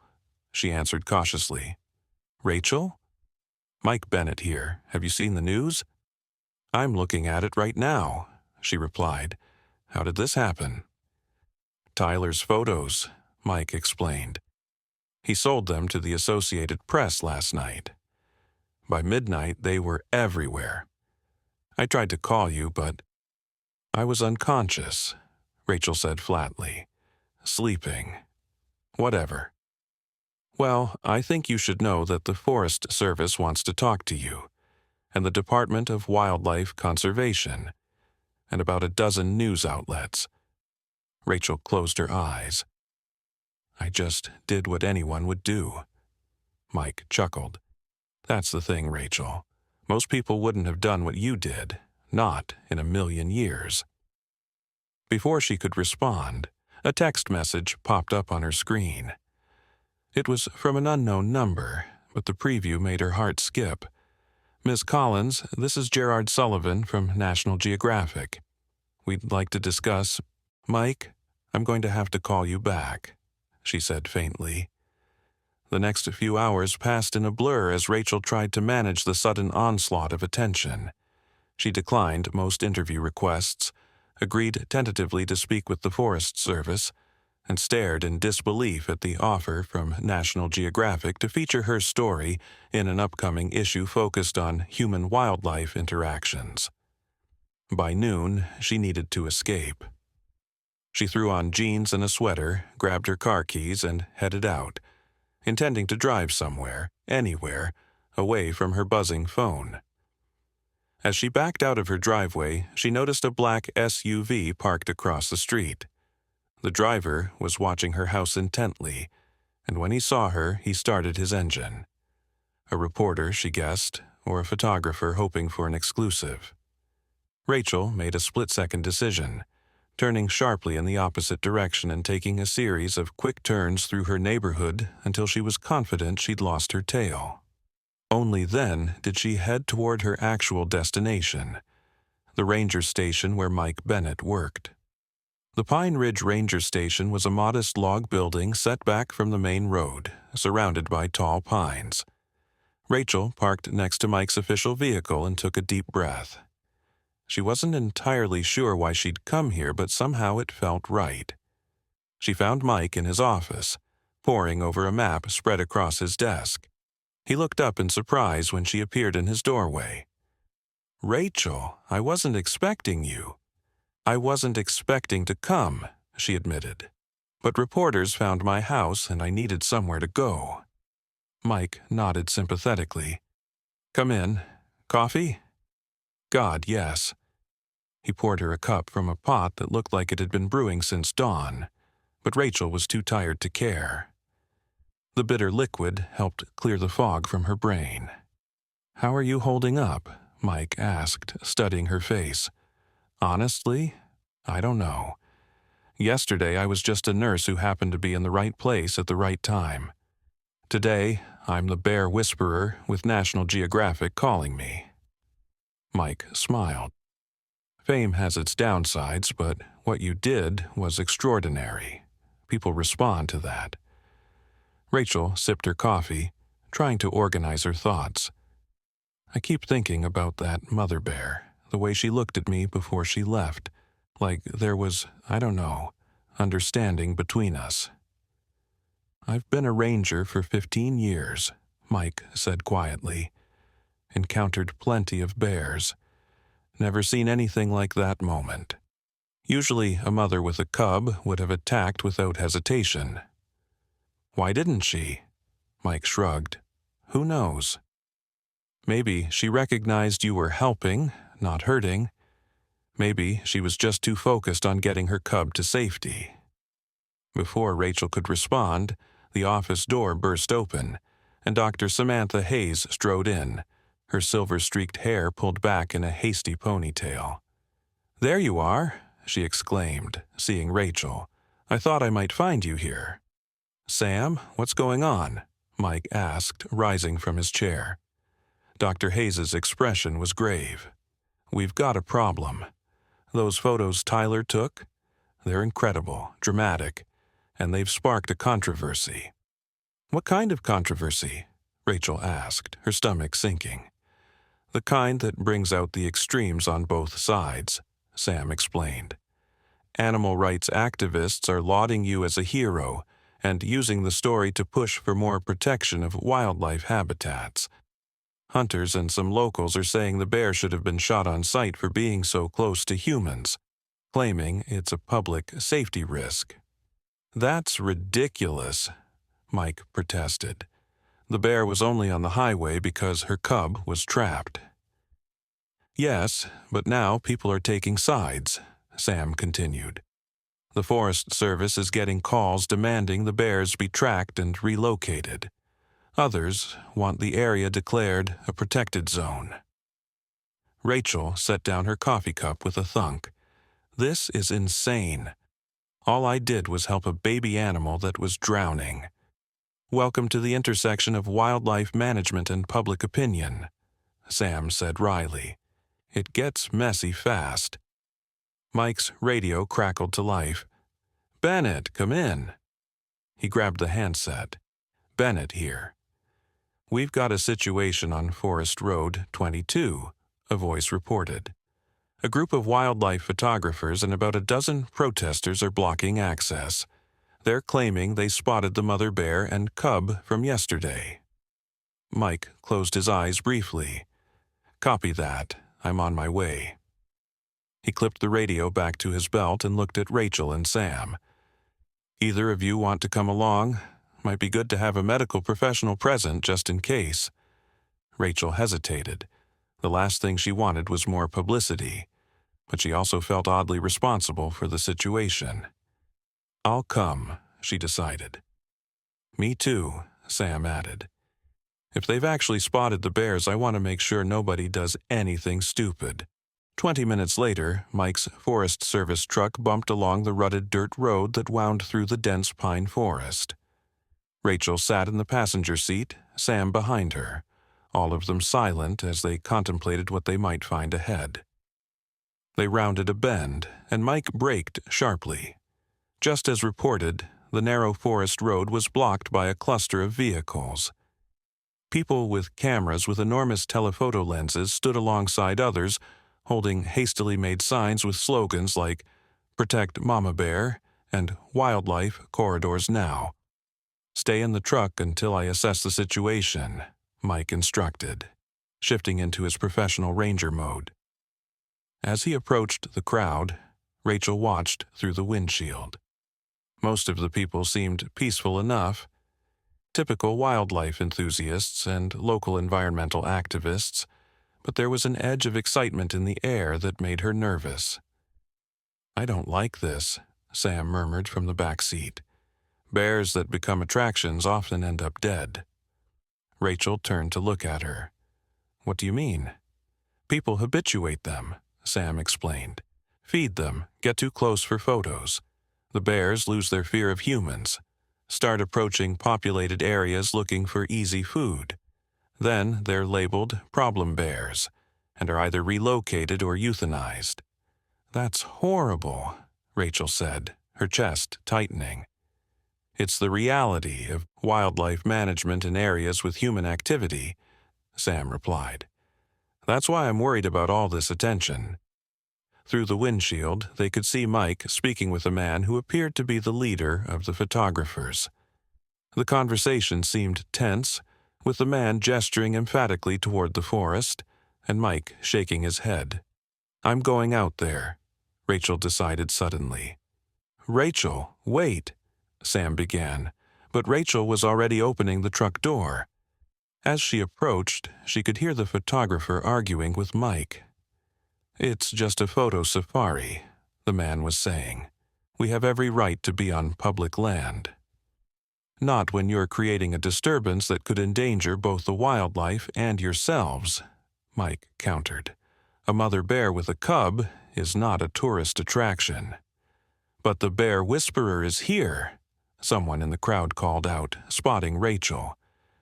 she answered cautiously. "Rachel? Mike Bennett here. Have you seen the news?" "I'm looking at it right now," she replied. "How did this happen?" "Tyler's photos," Mike explained. He sold them to the Associated Press last night. By midnight, they were everywhere. I tried to call you, but I was unconscious, Rachel said flatly. Sleeping. Whatever. Well, I think you should know that the Forest Service wants to talk to you, and the Department of Wildlife Conservation, and about a dozen news outlets. Rachel closed her eyes. I just did what anyone would do. Mike chuckled. That's the thing, Rachel. Most people wouldn't have done what you did, not in a million years. Before she could respond, a text message popped up on her screen. It was from an unknown number, but the preview made her heart skip. Ms. Collins, this is Gerard Sullivan from National Geographic. We'd like to discuss... Mike, I'm going to have to call you back, she said faintly. The next few hours passed in a blur as Rachel tried to manage the sudden onslaught of attention. She declined most interview requests, agreed tentatively to speak with the Forest Service, and stared in disbelief at the offer from National Geographic to feature her story in an upcoming issue focused on human-wildlife interactions. By noon, she needed to escape. She threw on jeans and a sweater, grabbed her car keys, and headed out, intending to drive somewhere, anywhere, away from her buzzing phone. As she backed out of her driveway, she noticed a black SUV parked across the street. The driver was watching her house intently, and when he saw her, he started his engine. A reporter, she guessed, or a photographer hoping for an exclusive. Rachel made a split-second decision, turning sharply in the opposite direction and taking a series of quick turns through her neighborhood until she was confident she'd lost her tail. Only then did she head toward her actual destination, the ranger station where Mike Bennett worked. The Pine Ridge Ranger Station was a modest log building set back from the main road, surrounded by tall pines. Rachel parked next to Mike's official vehicle and took a deep breath. She wasn't entirely sure why she'd come here, but somehow it felt right. She found Mike in his office, poring over a map spread across his desk. He looked up in surprise when she appeared in his doorway. "Rachel, I wasn't expecting you." "I wasn't expecting to come," she admitted. "But reporters found my house and I needed somewhere to go." Mike nodded sympathetically. "Come in. Coffee?" "God, yes." He poured her a cup from a pot that looked like it had been brewing since dawn, but Rachel was too tired to care. The bitter liquid helped clear the fog from her brain. "How are you holding up?" Mike asked, studying her face. "Honestly, I don't know. Yesterday I was just a nurse who happened to be in the right place at the right time. Today, I'm the bear whisperer with National Geographic calling me." Mike smiled. "Fame has its downsides, but what you did was extraordinary. People respond to that." Rachel sipped her coffee, trying to organize her thoughts. "I keep thinking about that mother bear. The way she looked at me before she left, like there was, I don't know, understanding between us." "I've been a ranger for 15 years, Mike said quietly. "Encountered plenty of bears. Never seen anything like that moment. Usually a mother with a cub would have attacked without hesitation." "Why didn't she?" Mike shrugged. "Who knows? Maybe she recognized you were helping, not hurting. Maybe she was just too focused on getting her cub to safety." Before Rachel could respond, the office door burst open, and Dr. Samantha Hayes strode in, her silver-streaked hair pulled back in a hasty ponytail. "There you are," she exclaimed, seeing Rachel. "I thought I might find you here." "Sam, what's going on?" Mike asked, rising from his chair. Dr. Hayes's expression was grave. "We've got a problem. Those photos Tyler took? They're incredible, dramatic, and they've sparked a controversy." "What kind of controversy?" Rachel asked, her stomach sinking. "The kind that brings out the extremes on both sides," Sam explained. "Animal rights activists are lauding you as a hero, and using the story to push for more protection of wildlife habitats. Hunters and some locals are saying the bear should have been shot on sight for being so close to humans, claiming it's a public safety risk. "That's ridiculous," Mike protested. "The bear was only on the highway because her cub was trapped." "Yes, but now people are taking sides," Sam continued. "The Forest Service is getting calls demanding the bears be tracked and relocated. Others want the area declared a protected zone." Rachel set down her coffee cup with a thunk. "This is insane. All I did was help a baby animal that was drowning. Welcome to the intersection of wildlife management and public opinion," Sam said wryly. "It gets messy fast." Mike's radio crackled to life. "Bennett, come in." He grabbed the handset. "Bennett here. We've got a situation on Forest Road 22, a voice reported. A group of wildlife photographers and about a dozen protesters are blocking access. They're claiming they spotted the mother bear and cub from yesterday." Mike closed his eyes briefly. "Copy that. I'm on my way." He clipped the radio back to his belt and looked at Rachel and Sam. "Either of you want to come along? Might be good to have a medical professional present just in case." Rachel hesitated. The last thing she wanted was more publicity, but she also felt oddly responsible for the situation. "I'll come," she decided. "Me too," Sam added. "If they've actually spotted the bears, I want to make sure nobody does anything stupid." 20 minutes later, Mike's Forest Service truck bumped along the rutted dirt road that wound through the dense pine forest. Rachel sat in the passenger seat, Sam behind her, all of them silent as they contemplated what they might find ahead. They rounded a bend, and Mike braked sharply. Just as reported, the narrow forest road was blocked by a cluster of vehicles. People with cameras with enormous telephoto lenses stood alongside others, holding hastily made signs with slogans like "Protect Mama Bear" and "Wildlife Corridors Now." "Stay in the truck until I assess the situation," Mike instructed, shifting into his professional ranger mode. As he approached the crowd, Rachel watched through the windshield. Most of the people seemed peaceful enough. Typical wildlife enthusiasts and local environmental activists, but there was an edge of excitement in the air that made her nervous. "I don't like this," Sam murmured from the back seat. "Bears that become attractions often end up dead." Rachel turned to look at her. "What do you mean?" "People habituate them," Sam explained. "Feed them, get too close for photos. The bears lose their fear of humans, start approaching populated areas looking for easy food. Then they're labeled problem bears and are either relocated or euthanized." "That's horrible," Rachel said, her chest tightening. "It's the reality of wildlife management in areas with human activity," Sam replied. "That's why I'm worried about all this attention." Through the windshield, they could see Mike speaking with a man who appeared to be the leader of the photographers. The conversation seemed tense, with the man gesturing emphatically toward the forest, and Mike shaking his head. "I'm going out there," Rachel decided suddenly. "Rachel, wait," Sam began, but Rachel was already opening the truck door. As she approached, she could hear the photographer arguing with Mike. "It's just a photo safari," the man was saying. "We have every right to be on public land." "Not when you're creating a disturbance that could endanger both the wildlife and yourselves," Mike countered. "A mother bear with a cub is not a tourist attraction." "But the bear whisperer is here," someone in the crowd called out, spotting Rachel.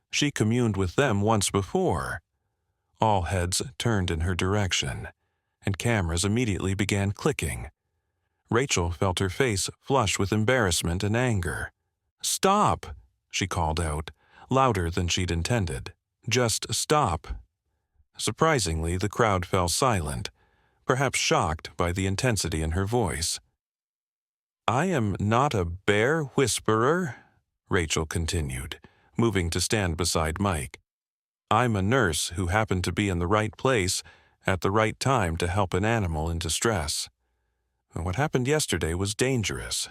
"She communed with them once before." All heads turned in her direction, and cameras immediately began clicking. Rachel felt her face flush with embarrassment and anger. "Stop!" she called out, louder than she'd intended. "Just stop." Surprisingly, the crowd fell silent, perhaps shocked by the intensity in her voice. "I am not a bear whisperer," Rachel continued, moving to stand beside Mike. "I'm a nurse who happened to be in the right place at the right time to help an animal in distress. What happened yesterday was dangerous.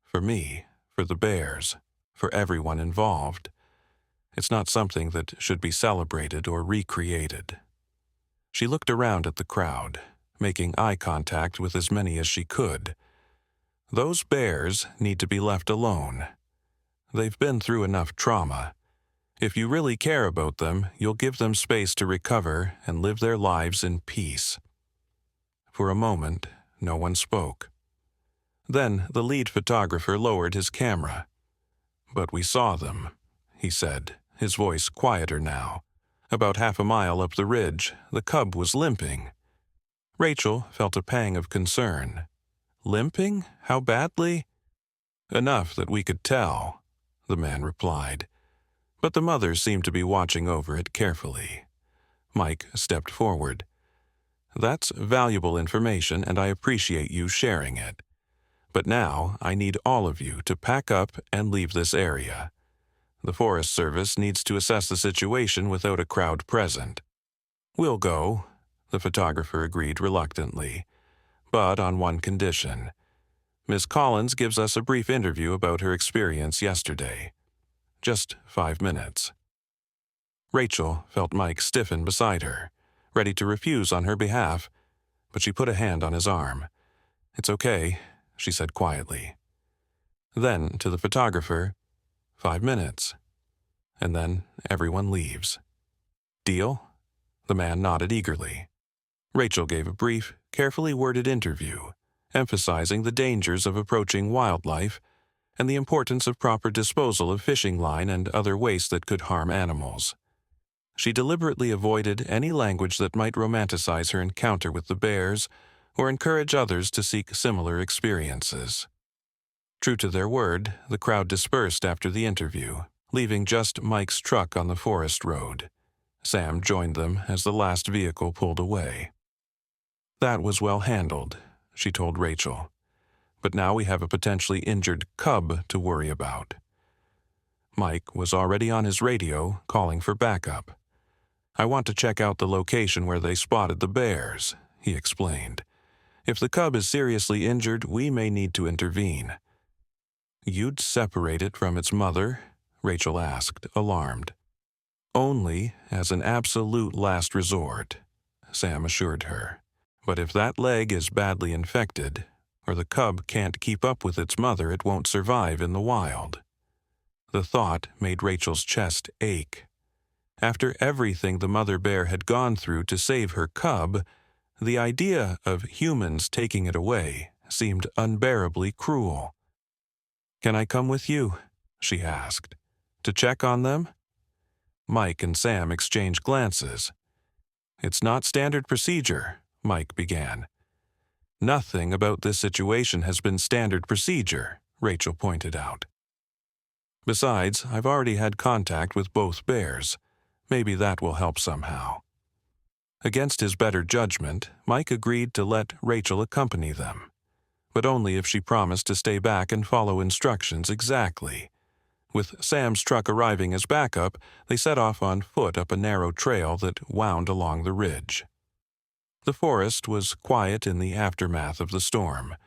For me, for the bears, for everyone involved. It's not something that should be celebrated or recreated." She looked around at the crowd, making eye contact with as many as she could. Those bears need to be left alone. They've been through enough trauma. If you really care about them, you'll give them space to recover and live their lives in peace. For a moment, no one spoke. Then the lead photographer lowered his camera. "But we saw them," he said, his voice quieter now. "About half a mile up the ridge, the cub was limping." Rachel felt a pang of concern. "Limping? How badly?" "Enough that we could tell," the man replied. But the mother seemed to be watching over it carefully. Mike stepped forward. "That's valuable information, and I appreciate you sharing it. But now I need all of you to pack up and leave this area. The Forest Service needs to assess the situation without a crowd present." "We'll go," the photographer agreed reluctantly, "but on one condition. Miss Collins gives us a brief interview about her experience yesterday. Just 5 minutes." Rachel felt Mike stiffen beside her, ready to refuse on her behalf, but she put a hand on his arm. "It's okay," she said quietly. Then, to the photographer, 5 minutes. And then everyone leaves. "Deal?" The man nodded eagerly. Rachel gave a brief, carefully worded interview, emphasizing the dangers of approaching wildlife and the importance of proper disposal of fishing line and other waste that could harm animals. She deliberately avoided any language that might romanticize her encounter with the bears or encourage others to seek similar experiences. True to their word, the crowd dispersed after the interview, leaving just Mike's truck on the forest road. Sam joined them as the last vehicle pulled away. "That was well handled," she told Rachel. "But now we have a potentially injured cub to worry about." Mike was already on his radio, calling for backup. "I want to check out the location where they spotted the bears," he explained. "If the cub is seriously injured, we may need to intervene." "You'd separate it from its mother?" Rachel asked, alarmed. "Only as an absolute last resort," Sam assured her. "But if that leg is badly infected, or the cub can't keep up with its mother, it won't survive in the wild." The thought made Rachel's chest ache. After everything the mother bear had gone through to save her cub, the idea of humans taking it away seemed unbearably cruel. "Can I come with you?" she asked. "To check on them?" Mike and Sam exchanged glances. "It's not standard procedure," Mike began. "Nothing about this situation has been standard procedure," Rachel pointed out. "Besides, I've already had contact with both bears. Maybe that will help somehow." Against his better judgment, Mike agreed to let Rachel accompany them, but only if she promised to stay back and follow instructions exactly. With Sam's truck arriving as backup, they set off on foot up a narrow trail that wound along the ridge. The forest was quiet in the aftermath of the storm,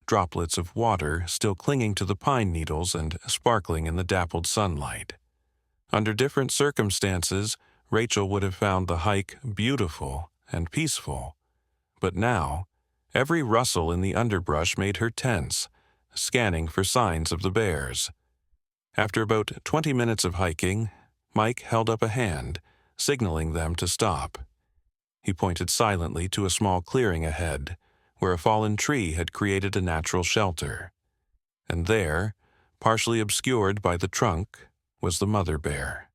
droplets of water still clinging to the pine needles and sparkling in the dappled sunlight. Under different circumstances, Rachel would have found the hike beautiful and peaceful. But now, every rustle in the underbrush made her tense, scanning for signs of the bears. After about 20 minutes of hiking, Mike held up a hand, signaling them to stop. He pointed silently to a small clearing ahead, where a fallen tree had created a natural shelter. And there, partially obscured by the trunk, was the mother bear.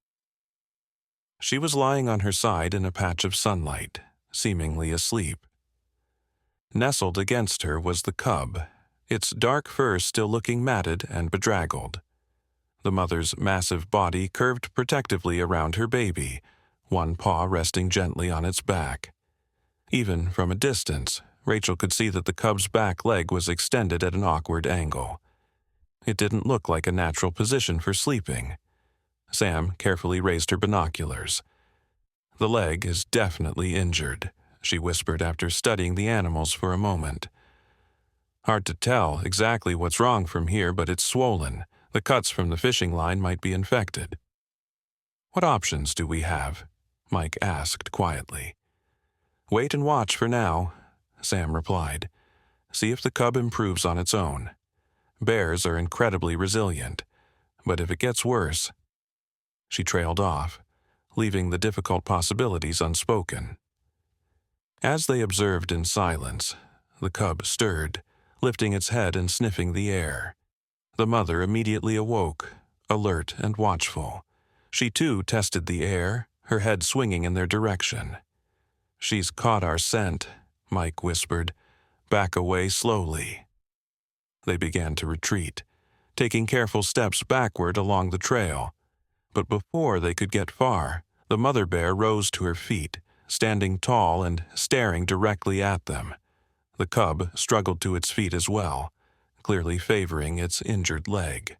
She was lying on her side in a patch of sunlight, seemingly asleep. Nestled against her was the cub, its dark fur still looking matted and bedraggled. The mother's massive body curved protectively around her baby, one paw resting gently on its back. Even from a distance, Rachel could see that the cub's back leg was extended at an awkward angle. It didn't look like a natural position for sleeping. Sam carefully raised her binoculars. "The leg is definitely injured," she whispered after studying the animals for a moment. "Hard to tell exactly what's wrong from here, but it's swollen. The cuts from the fishing line might be infected." "What options do we have?" Mike asked quietly. "Wait and watch for now," Sam replied. "See if the cub improves on its own. Bears are incredibly resilient, but if it gets worse—" She trailed off, leaving the difficult possibilities unspoken. As they observed in silence, the cub stirred, lifting its head and sniffing the air. The mother immediately awoke, alert and watchful. She too tested the air, her head swinging in their direction. "She's caught our scent," Mike whispered. "Back away slowly." They began to retreat, taking careful steps backward along the trail. But before they could get far, the mother bear rose to her feet, standing tall and staring directly at them. The cub struggled to its feet as well, clearly favoring its injured leg.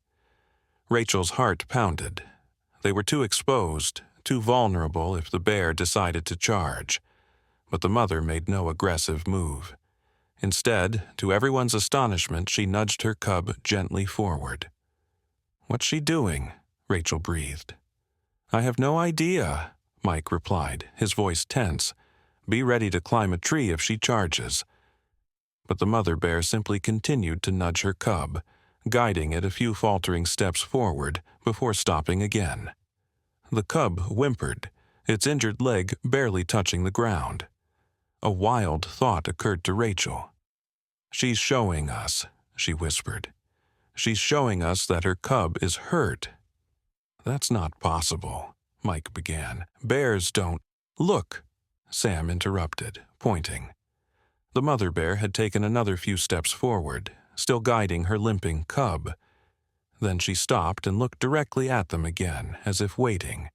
Rachel's heart pounded. They were too exposed, too vulnerable if the bear decided to charge. But the mother made no aggressive move. Instead, to everyone's astonishment, she nudged her cub gently forward. "What's she doing?" Rachel breathed. "I have no idea," Mike replied, his voice tense. "Be ready to climb a tree if she charges." But the mother bear simply continued to nudge her cub, guiding it a few faltering steps forward before stopping again. The cub whimpered, its injured leg barely touching the ground. A wild thought occurred to Rachel. "She's showing us," she whispered. "She's showing us that her cub is hurt." "That's not possible," Mike began. "Bears don't—" "Look," Sam interrupted, pointing. The mother bear had taken another few steps forward, still guiding her limping cub. Then she stopped and looked directly at them again, as if waiting.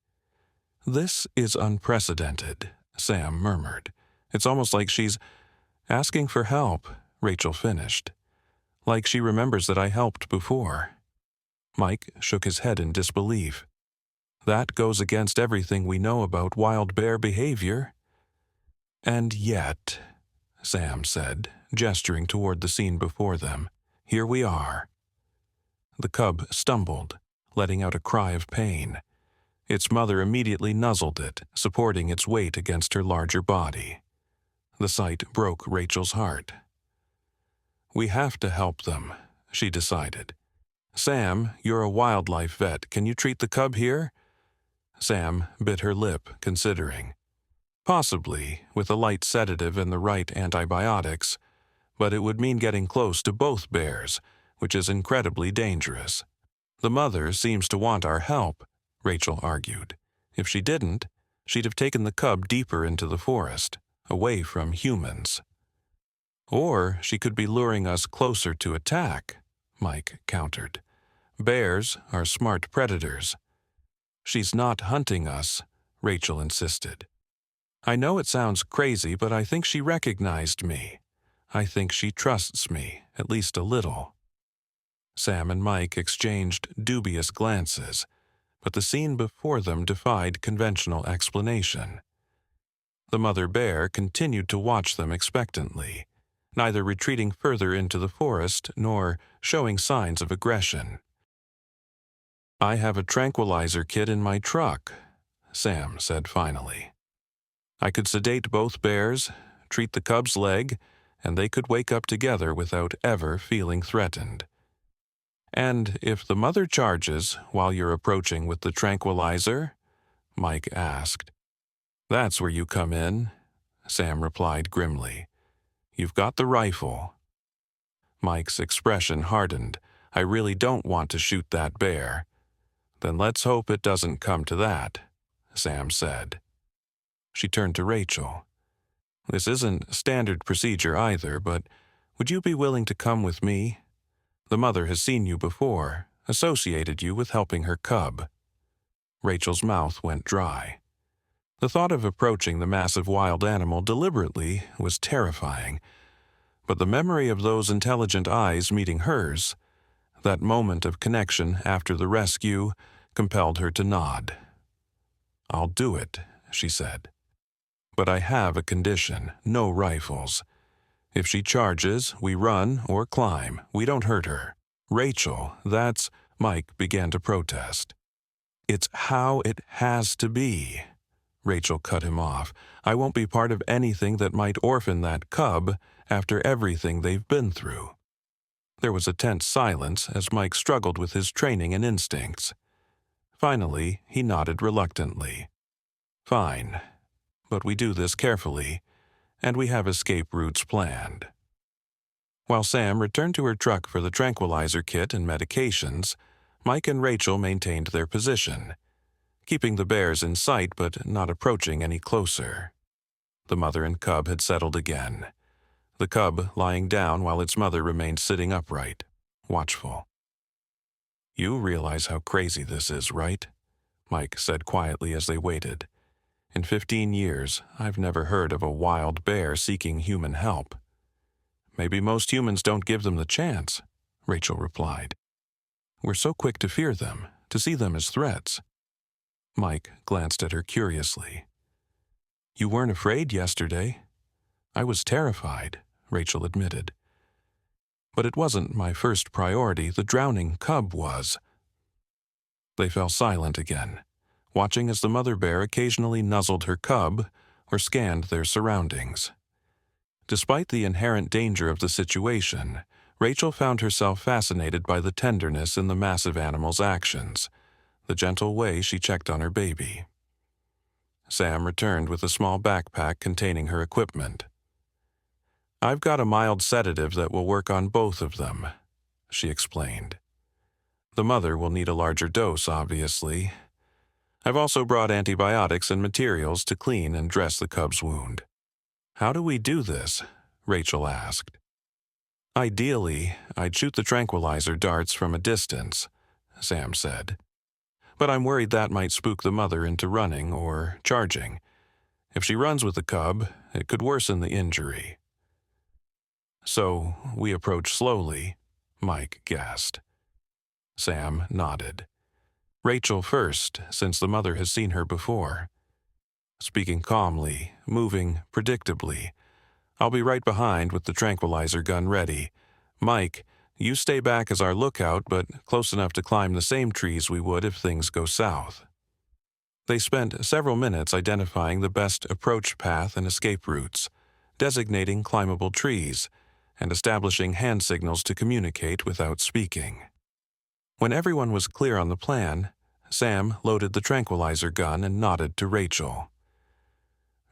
"This is unprecedented," Sam murmured. "It's almost like she's asking for help," Rachel finished. "Like she remembers that I helped before." Mike shook his head in disbelief. "That goes against everything we know about wild bear behavior." "And yet," Sam said, gesturing toward the scene before them, "here we are." The cub stumbled, letting out a cry of pain. Its mother immediately nuzzled it, supporting its weight against her larger body. The sight broke Rachel's heart. "We have to help them," she decided. "Sam, you're a wildlife vet. Can you treat the cub here?" Sam bit her lip, considering. "Possibly, with a light sedative and the right antibiotics, but it would mean getting close to both bears, which is incredibly dangerous. The mother seems to want our help," Rachel argued. "If she didn't, she'd have taken the cub deeper into the forest, away from humans." "Or she could be luring us closer to attack," Mike countered. "Bears are smart predators." "She's not hunting us," Rachel insisted. "I know it sounds crazy, but I think she recognized me. I think she trusts me, at least a little." Sam and Mike exchanged dubious glances, but the scene before them defied conventional explanation. The mother bear continued to watch them expectantly, neither retreating further into the forest nor showing signs of aggression. "I have a tranquilizer kit in my truck," Sam said finally. "I could sedate both bears, treat the cub's leg, and they could wake up together without ever feeling threatened." "And if the mother charges while you're approaching with the tranquilizer?" Mike asked. "That's where you come in," Sam replied grimly. "You've got the rifle." Mike's expression hardened. "I really don't want to shoot that bear." "Then let's hope it doesn't come to that," Sam said. She turned to Rachel. "This isn't standard procedure either, but would you be willing to come with me? The mother has seen you before, associated you with helping her cub." Rachel's mouth went dry. The thought of approaching the massive wild animal deliberately was terrifying, but the memory of those intelligent eyes meeting hers, That moment of connection after the rescue compelled her to nod. "I'll do it," she said. "But I have a condition: no rifles. If she charges, we run or climb. We don't hurt her." "Rachel, that's—" Mike began to protest. "It's how it has to be." Rachel cut him off. "I won't be part of anything that might orphan that cub after everything they've been through." There was a tense silence as Mike struggled with his training and instincts. Finally, he nodded reluctantly. "Fine, but we do this carefully, and we have escape routes planned." While Sam returned to her truck for the tranquilizer kit and medications, Mike and Rachel maintained their position, keeping the bears in sight but not approaching any closer. The mother and cub had settled again, the cub lying down while its mother remained sitting upright, watchful. "You realize how crazy this is, right?" Mike said quietly as they waited. "In 15 years, I've never heard of a wild bear seeking human help." "Maybe most humans don't give them the chance," Rachel replied. "We're so quick to fear them, to see them as threats." Mike glanced at her curiously. "You weren't afraid yesterday." "I was terrified," Rachel admitted. "But it wasn't my first priority. The drowning cub was." They fell silent again, watching as the mother bear occasionally nuzzled her cub or scanned their surroundings. Despite the inherent danger of the situation, Rachel found herself fascinated by the tenderness in the massive animal's actions, the gentle way she checked on her baby. Sam returned with a small backpack containing her equipment. "I've got a mild sedative that will work on both of them," she explained. "The mother will need a larger dose, obviously. I've also brought antibiotics and materials to clean and dress the cub's wound." "How do we do this?" Rachel asked. "Ideally, I'd shoot the tranquilizer darts from a distance," Sam said. "But I'm worried that might spook the mother into running or charging. If she runs with the cub, it could worsen the injury." "So we approach slowly," Mike guessed. Sam nodded. "Rachel first, since the mother has seen her before." Speaking calmly, moving predictably. "I'll be right behind with the tranquilizer gun ready. Mike, you stay back as our lookout, but close enough to climb the same trees we would if things go south." They spent several minutes identifying the best approach path and escape routes, designating climbable trees, and establishing hand signals to communicate without speaking. When everyone was clear on the plan, Sam loaded the tranquilizer gun and nodded to Rachel.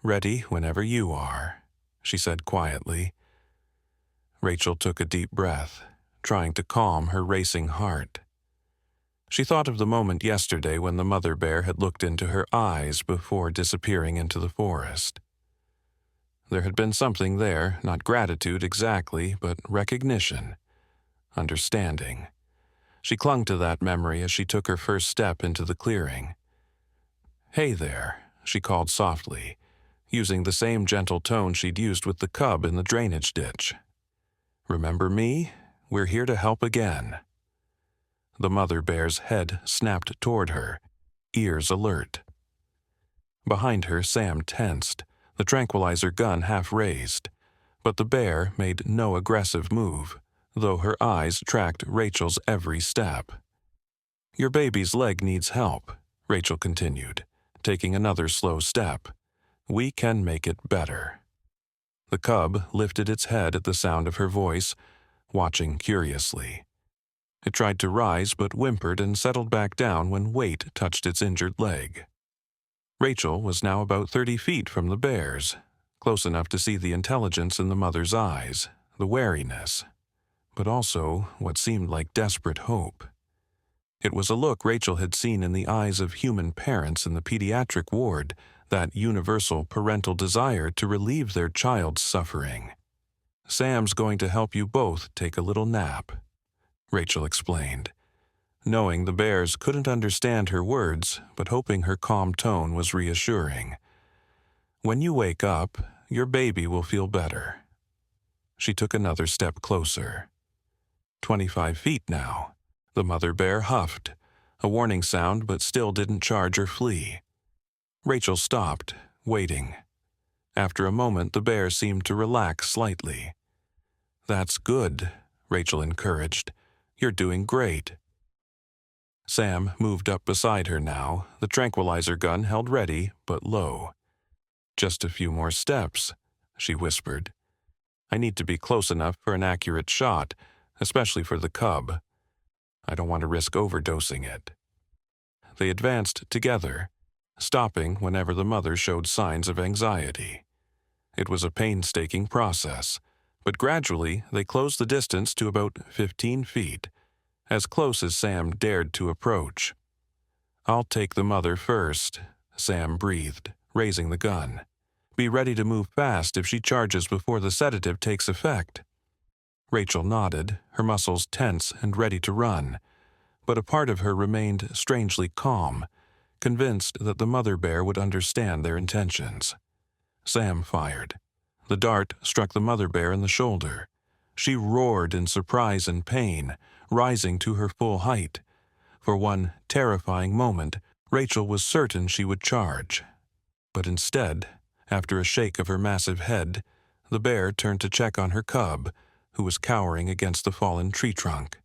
"Ready whenever you are," she said quietly. Rachel took a deep breath, trying to calm her racing heart. She thought of the moment yesterday when the mother bear had looked into her eyes before disappearing into the forest. There had been something there, not gratitude exactly, but recognition, understanding. She clung to that memory as she took her first step into the clearing. "Hey there," she called softly, using the same gentle tone she'd used with the cub in the drainage ditch. "Remember me? We're here to help again." The mother bear's head snapped toward her, ears alert. Behind her, Sam tensed, the tranquilizer gun half raised, but the bear made no aggressive move, though her eyes tracked Rachel's every step. "Your baby's leg needs help," Rachel continued, taking another slow step. "We can make it better." The cub lifted its head at the sound of her voice, watching curiously. It tried to rise but whimpered and settled back down when weight touched its injured leg. Rachel was now about 30 feet from the bears, close enough to see the intelligence in the mother's eyes, the wariness, but also what seemed like desperate hope. It was a look Rachel had seen in the eyes of human parents in the pediatric ward, that universal parental desire to relieve their child's suffering. "Sam's going to help you both take a little nap," Rachel explained, knowing the bears couldn't understand her words, but hoping her calm tone was reassuring. "When you wake up, your baby will feel better." She took another step closer. 25 feet now, The mother bear huffed, a warning sound, but still didn't charge or flee. Rachel stopped, waiting. After a moment, the bear seemed to relax slightly. "That's good," Rachel encouraged. "You're doing great." Sam moved up beside her now, the tranquilizer gun held ready, but low. "Just a few more steps," she whispered. "I need to be close enough for an accurate shot, especially for the cub. I don't want to risk overdosing it." They advanced together, stopping whenever the mother showed signs of anxiety. It was a painstaking process, but gradually they closed the distance to about 15 feet, as close as Sam dared to approach. "I'll take the mother first," Sam breathed, raising the gun. "Be ready to move fast if she charges before the sedative takes effect." Rachel nodded, her muscles tense and ready to run, but a part of her remained strangely calm, convinced that the mother bear would understand their intentions. Sam fired. The dart struck the mother bear in the shoulder. She roared in surprise and pain, rising to her full height. For one terrifying moment, Rachel was certain she would charge. But instead, after a shake of her massive head, the bear turned to check on her cub, who was cowering against the fallen tree trunk.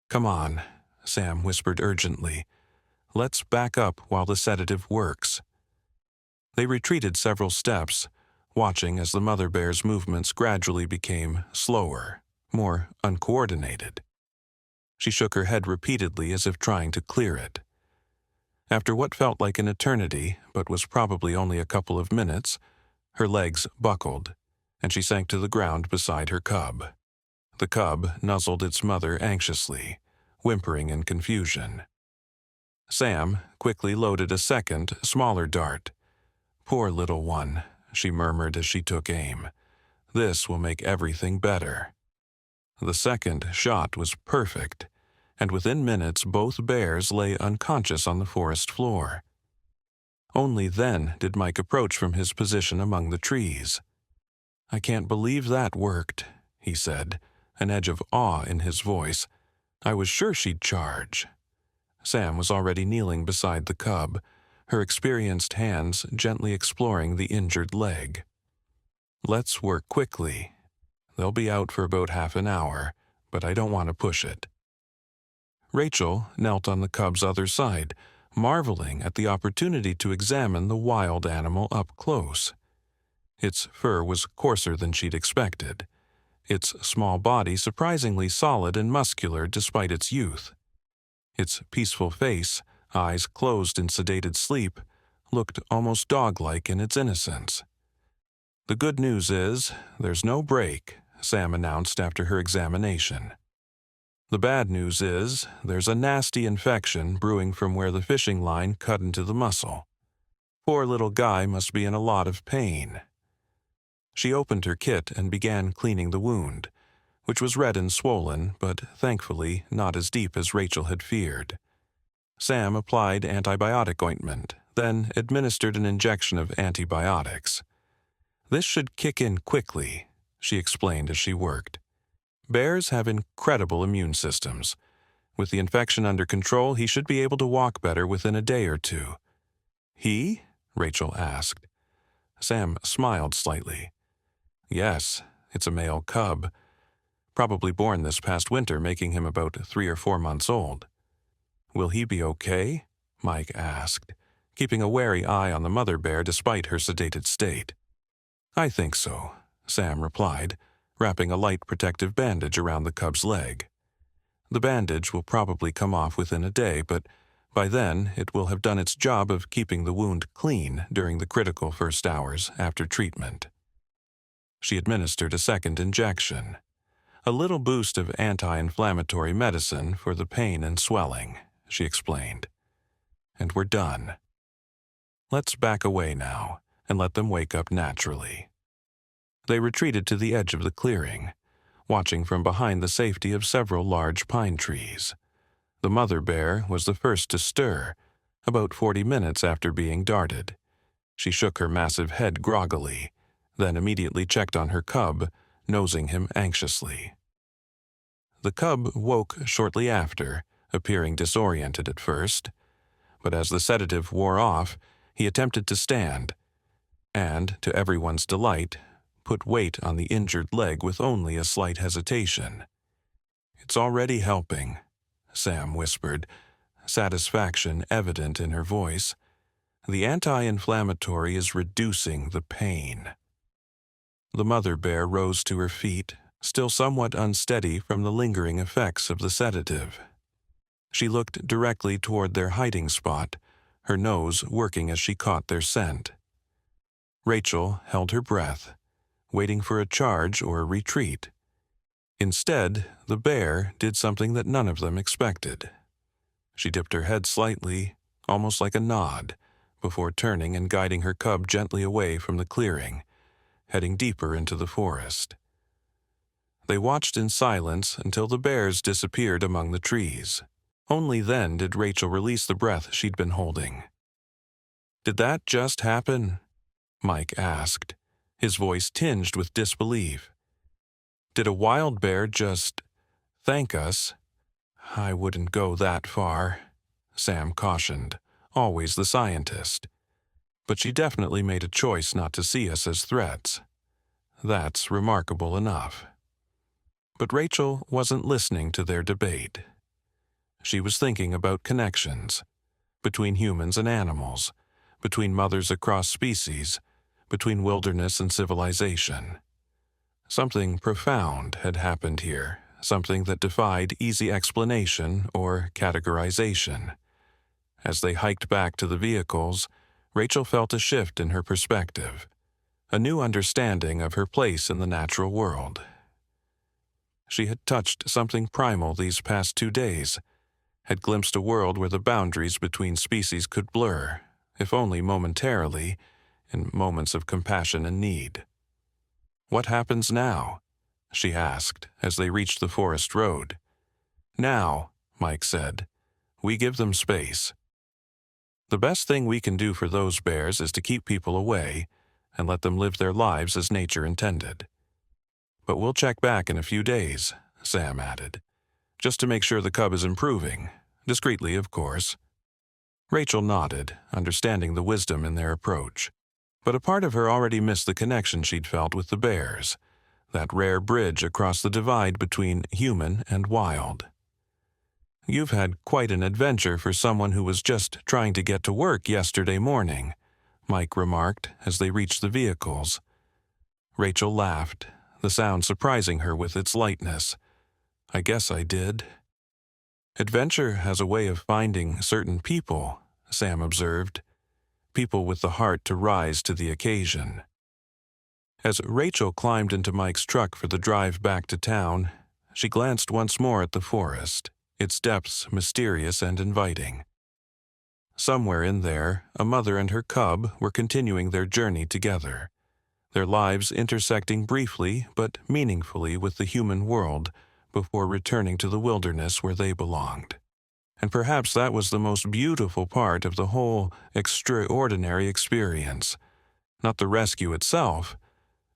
"Come on," Sam whispered urgently. "Let's back up while the sedative works." They retreated several steps, watching as the mother bear's movements gradually became slower, more uncoordinated. She shook her head repeatedly as if trying to clear it. After what felt like an eternity, but was probably only a couple of minutes, her legs buckled, and she sank to the ground beside her cub. The cub nuzzled its mother anxiously, whimpering in confusion. Sam quickly loaded a second, smaller dart. "Poor little one," she murmured as she took aim. "This will make everything better." The second shot was perfect, and within minutes both bears lay unconscious on the forest floor. Only then did Mike approach from his position among the trees. "I can't believe that worked," he said, an edge of awe in his voice. "I was sure she'd charge." Sam was already kneeling beside the cub, her experienced hands gently exploring the injured leg. "Let's work quickly. They'll be out for about half an hour, but I don't want to push it." Rachel knelt on the cub's other side, marveling at the opportunity to examine the wild animal up close. Its fur was coarser than she'd expected, its small body surprisingly solid and muscular despite its youth. Its peaceful face, eyes closed in sedated sleep, looked almost dog-like in its innocence. "The good news is, there's no break," Sam announced after her examination. "The bad news is, there's a nasty infection brewing from where the fishing line cut into the muscle. Poor little guy must be in a lot of pain." She opened her kit and began cleaning the wound, which was red and swollen, but thankfully not as deep as Rachel had feared. Sam applied antibiotic ointment, then administered an injection of antibiotics. "This should kick in quickly," she explained as she worked. "Bears have incredible immune systems. With the infection under control, he should be able to walk better within a day or two." "He?" Rachel asked. Sam smiled slightly. "Yes, it's a male cub. Probably born this past winter, making him about 3 or 4 months old." "Will he be okay?" Mike asked, keeping a wary eye on the mother bear despite her sedated state. "I think so," Sam replied, wrapping a light protective bandage around the cub's leg. "The bandage will probably come off within a day, but by then it will have done its job of keeping the wound clean during the critical first hours after treatment." She administered a second injection, a little boost of anti-inflammatory medicine for the pain and swelling, she explained. "And we're done. Let's back away now and let them wake up naturally." They retreated to the edge of the clearing, watching from behind the safety of several large pine trees. The mother bear was the first to stir, about 40 minutes after being darted. She shook her massive head groggily, then immediately checked on her cub, nosing him anxiously. The cub woke shortly after, appearing disoriented at first, but as the sedative wore off, he attempted to stand, and, to everyone's delight, put weight on the injured leg with only a slight hesitation. "It's already helping," Sam whispered, satisfaction evident in her voice. "The anti-inflammatory is reducing the pain." The mother bear rose to her feet, still somewhat unsteady from the lingering effects of the sedative. She looked directly toward their hiding spot, her nose working as she caught their scent. Rachel held her breath, waiting for a charge or a retreat. Instead, the bear did something that none of them expected. She dipped her head slightly, almost like a nod, before turning and guiding her cub gently away from the clearing, heading deeper into the forest. They watched in silence until the bears disappeared among the trees. Only then did Rachel release the breath she'd been holding. "Did that just happen?" Mike asked, his voice tinged with disbelief. "Did a wild bear just thank us?" "I wouldn't go that far," Sam cautioned, always the scientist. "But she definitely made a choice not to see us as threats. That's remarkable enough." But Rachel wasn't listening to their debate. She was thinking about connections between humans and animals, between mothers across species, between wilderness and civilization. Something profound had happened here, something that defied easy explanation or categorization. As they hiked back to the vehicles, Rachel felt a shift in her perspective, a new understanding of her place in the natural world. She had touched something primal these past 2 days, had glimpsed a world where the boundaries between species could blur, if only momentarily, in moments of compassion and need. "What happens now?" she asked as they reached the forest road. "Now," Mike said, "we give them space. The best thing we can do for those bears is to keep people away and let them live their lives as nature intended. But we'll check back in a few days," Sam added, "just to make sure the cub is improving, discreetly, of course." Rachel nodded, understanding the wisdom in their approach. But a part of her already missed the connection she'd felt with the bears, that rare bridge across the divide between human and wild. "You've had quite an adventure for someone who was just trying to get to work yesterday morning," Mike remarked as they reached the vehicles. Rachel laughed, the sound surprising her with its lightness. "I guess I did." "Adventure has a way of finding certain people," Sam observed. "People with the heart to rise to the occasion." As Rachel climbed into Mike's truck for the drive back to town, she glanced once more at the forest, its depths mysterious and inviting. Somewhere in there, a mother and her cub were continuing their journey together, their lives intersecting briefly but meaningfully with the human world before returning to the wilderness where they belonged. And perhaps that was the most beautiful part of the whole extraordinary experience, not the rescue itself,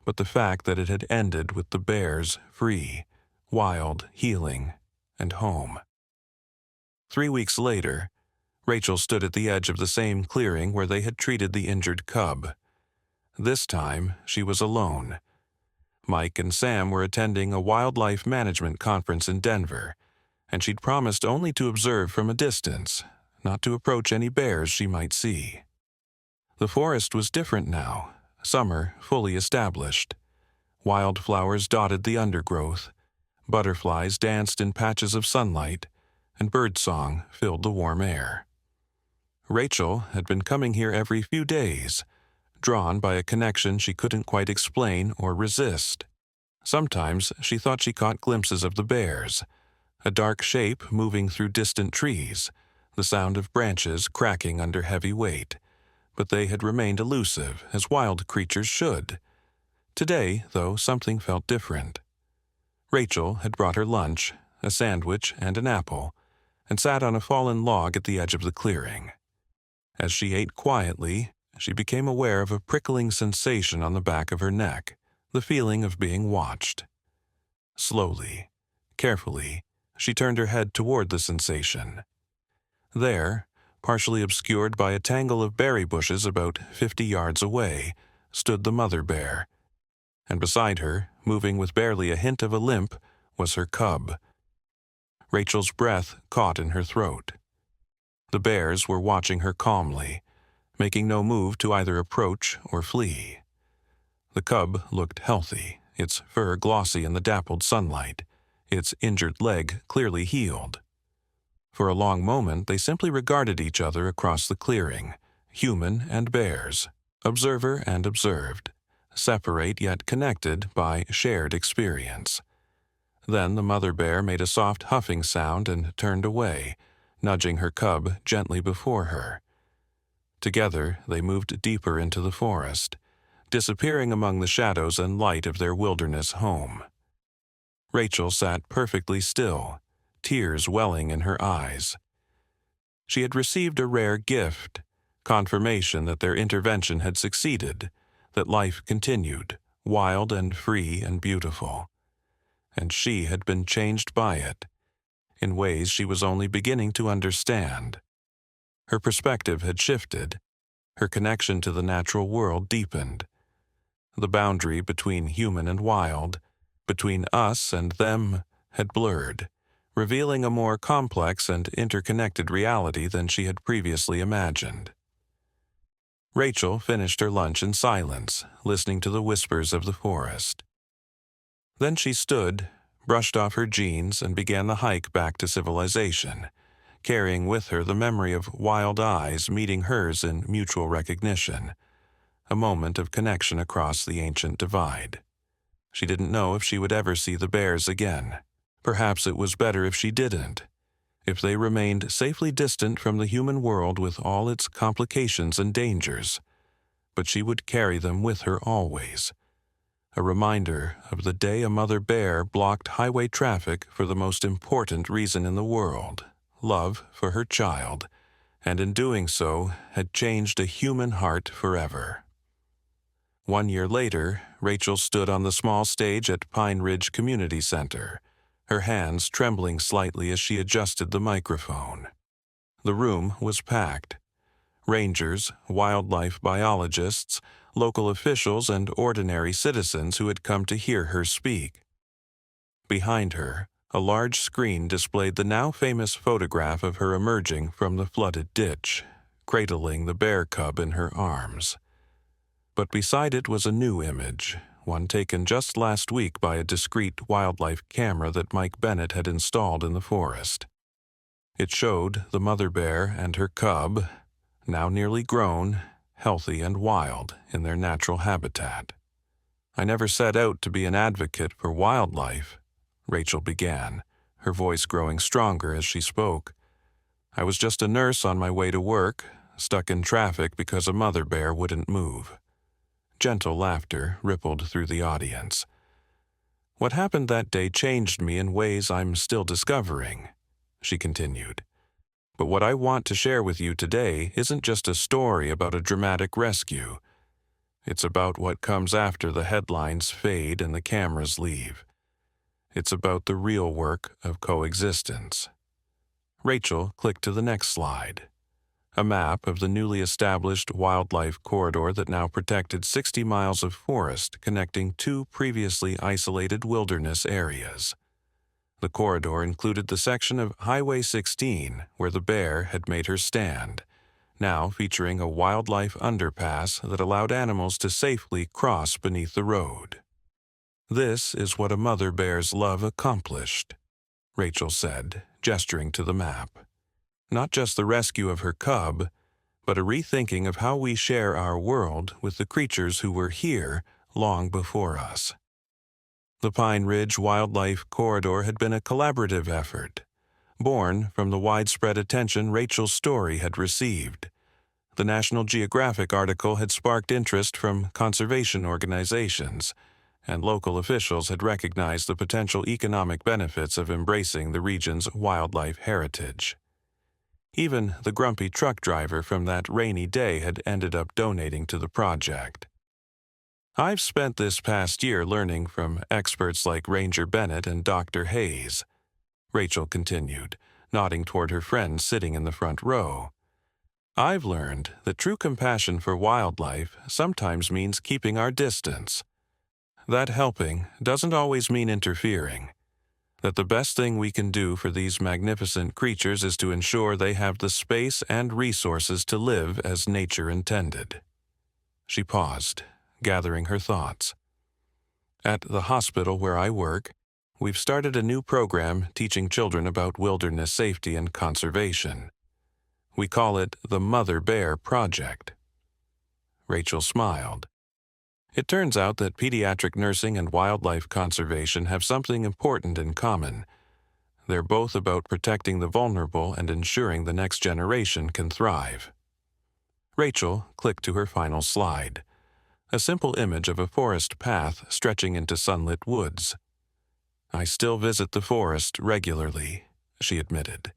but the fact that it had ended with the bears free, wild, healing, and home. 3 weeks later, Rachel stood at the edge of the same clearing where they had treated the injured cub. This time, she was alone. Mike and Sam were attending a wildlife management conference in Denver, and she'd promised only to observe from a distance, not to approach any bears she might see. The forest was different now, summer fully established. Wildflowers dotted the undergrowth, butterflies danced in patches of sunlight, and birdsong filled the warm air. Rachel had been coming here every few days, drawn by a connection she couldn't quite explain or resist. Sometimes she thought she caught glimpses of the bears, a dark shape moving through distant trees, the sound of branches cracking under heavy weight, but they had remained elusive, as wild creatures should. Today, though, something felt different. Rachel had brought her lunch, a sandwich and an apple, and sat on a fallen log at the edge of the clearing. As she ate quietly, she became aware of a prickling sensation on the back of her neck, the feeling of being watched. Slowly, Carefully, she turned her head toward the sensation. There, partially obscured by a tangle of berry bushes about 50 yards away, stood the mother bear, and beside her, moving with barely a hint of a limp, was her cub. Rachel's breath caught in her throat. The bears were watching her calmly, making no move to either approach or flee. The cub looked healthy, its fur glossy in the dappled sunlight, its injured leg clearly healed. For a long moment they simply regarded each other across the clearing, human and bears, observer and observed, separate yet connected by shared experience. Then the mother bear made a soft huffing sound and turned away, nudging her cub gently before her. Together they moved deeper into the forest, disappearing among the shadows and light of their wilderness home. Rachel sat perfectly still, tears welling in her eyes. She had received a rare gift, confirmation that their intervention had succeeded, that life continued, wild and free and beautiful. And she had been changed by it, in ways she was only beginning to understand. Her perspective had shifted, her connection to the natural world deepened. The boundary between human and wild, between us and them, had blurred, revealing a more complex and interconnected reality than she had previously imagined. Rachel finished her lunch in silence, listening to the whispers of the forest. Then she stood, brushed off her jeans, and began the hike back to civilization, carrying with her the memory of wild eyes meeting hers in mutual recognition, a moment of connection across the ancient divide. She didn't know if she would ever see the bears again. Perhaps it was better if she didn't, if they remained safely distant from the human world with all its complications and dangers. But she would carry them with her always. A reminder of the day a mother bear blocked highway traffic for the most important reason in the world, love for her child, and in doing so had changed a human heart forever. 1 year later, Rachel stood on the small stage at Pine Ridge Community Center, her hands trembling slightly as she adjusted the microphone. The room was packed. Rangers, wildlife biologists, local officials, and ordinary citizens who had come to hear her speak. Behind her, a large screen displayed the now famous photograph of her emerging from the flooded ditch, cradling the bear cub in her arms. But beside it was a new image, one taken just last week by a discreet wildlife camera that Mike Bennett had installed in the forest. It showed the mother bear and her cub, now nearly grown, healthy and wild in their natural habitat. "I never set out to be an advocate for wildlife," Rachel began, her voice growing stronger as she spoke. "I was just a nurse on my way to work, stuck in traffic because a mother bear wouldn't move." Gentle laughter rippled through the audience. "What happened that day changed me in ways I'm still discovering," she continued. "But what I want to share with you today isn't just a story about a dramatic rescue. It's about what comes after the headlines fade and the cameras leave. It's about the real work of coexistence." Rachel clicked to the next slide. A map of the newly established wildlife corridor that now protected 60 miles of forest connecting two previously isolated wilderness areas. The corridor included the section of Highway 16 where the bear had made her stand, now featuring a wildlife underpass that allowed animals to safely cross beneath the road. "This is what a mother bear's love accomplished," Rachel said, gesturing to the map. "Not just the rescue of her cub, but a rethinking of how we share our world with the creatures who were here long before us." The Pine Ridge Wildlife Corridor had been a collaborative effort, born from the widespread attention Rachel's story had received. The National Geographic article had sparked interest from conservation organizations, and local officials had recognized the potential economic benefits of embracing the region's wildlife heritage. Even the grumpy truck driver from that rainy day had ended up donating to the project. "I've spent this past year learning from experts like Ranger Bennett and Dr. Hayes," Rachel continued, nodding toward her friend sitting in the front row. I've learned that true compassion for wildlife sometimes means keeping our distance. That helping doesn't always mean interfering. That the best thing we can do for these magnificent creatures is to ensure they have the space and resources to live as nature intended. She paused, gathering her thoughts. At the hospital where I work, we've started a new program teaching children about wilderness safety and conservation. We call it the Mother Bear Project. Rachel smiled. It turns out that pediatric nursing and wildlife conservation have something important in common. They're both about protecting the vulnerable and ensuring the next generation can thrive. Rachel clicked to her final slide, a simple image of a forest path stretching into sunlit woods. I still visit the forest regularly, she admitted.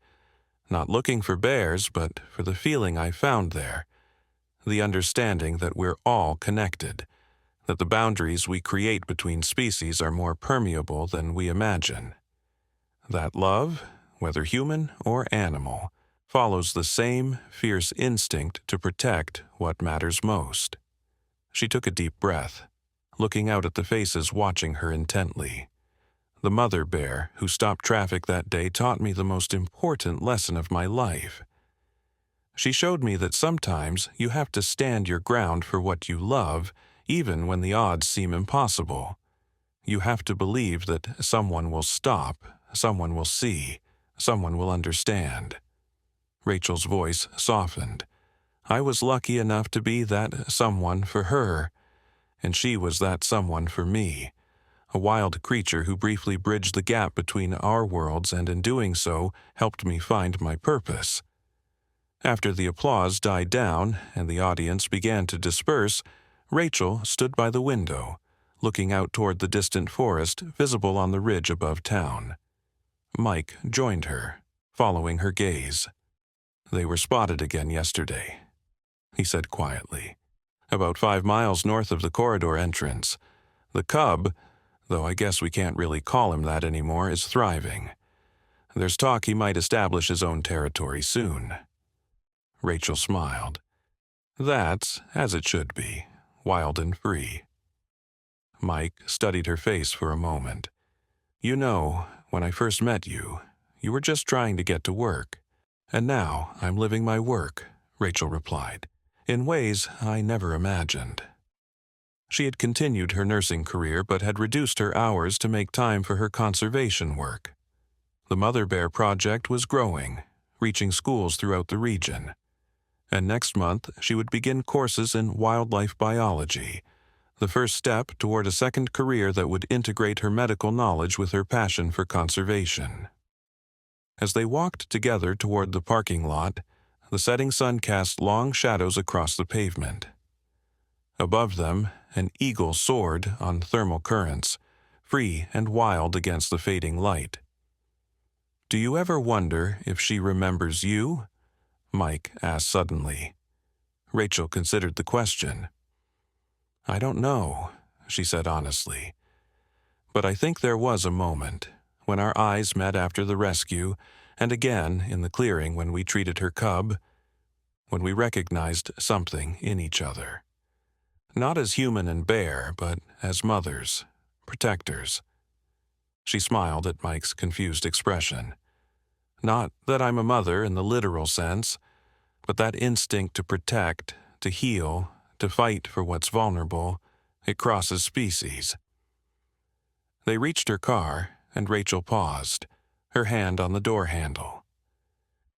Not looking for bears, but for the feeling I found there. The understanding that we're all connected, that the boundaries we create between species are more permeable than we imagine. That love, whether human or animal, follows the same fierce instinct to protect what matters most. She took a deep breath, looking out at the faces watching her intently. The mother bear who stopped traffic that day taught me the most important lesson of my life. She showed me that sometimes you have to stand your ground for what you love, even when the odds seem impossible. You have to believe that someone will stop, someone will see, someone will understand. Rachel's voice softened. I was lucky enough to be that someone for her, and she was that someone for me. A wild creature who briefly bridged the gap between our worlds and in doing so helped me find my purpose. After the applause died down and the audience began to disperse, Rachel stood by the window, looking out toward the distant forest visible on the ridge above town. Mike joined her, following her gaze. They were spotted again yesterday, he said quietly, about 5 miles north of the corridor entrance. The cub, though I guess we can't really call him that anymore, is thriving. There's talk he might establish his own territory soon. Rachel smiled. That's as it should be, wild and free. Mike studied her face for a moment. You know, when I first met you, you were just trying to get to work. And now I'm living my work, Rachel replied, in ways I never imagined. She had continued her nursing career but had reduced her hours to make time for her conservation work. The Mother Bear Project was growing, reaching schools throughout the region. And next month she would begin courses in wildlife biology, the first step toward a second career that would integrate her medical knowledge with her passion for conservation. As they walked together toward the parking lot, the setting sun cast long shadows across the pavement. Above them, an eagle soared on thermal currents, free and wild against the fading light. Do you ever wonder if she remembers you? Mike asked suddenly. Rachel considered the question. I don't know, she said honestly. But I think there was a moment, when our eyes met after the rescue, and again in the clearing when we treated her cub, when we recognized something in each other. Not as human and bear, but as mothers, protectors. She smiled at Mike's confused expression. Not that I'm a mother in the literal sense, but that instinct to protect, to heal, to fight for what's vulnerable, it crosses species. They reached her car, and Rachel paused, her hand on the door handle.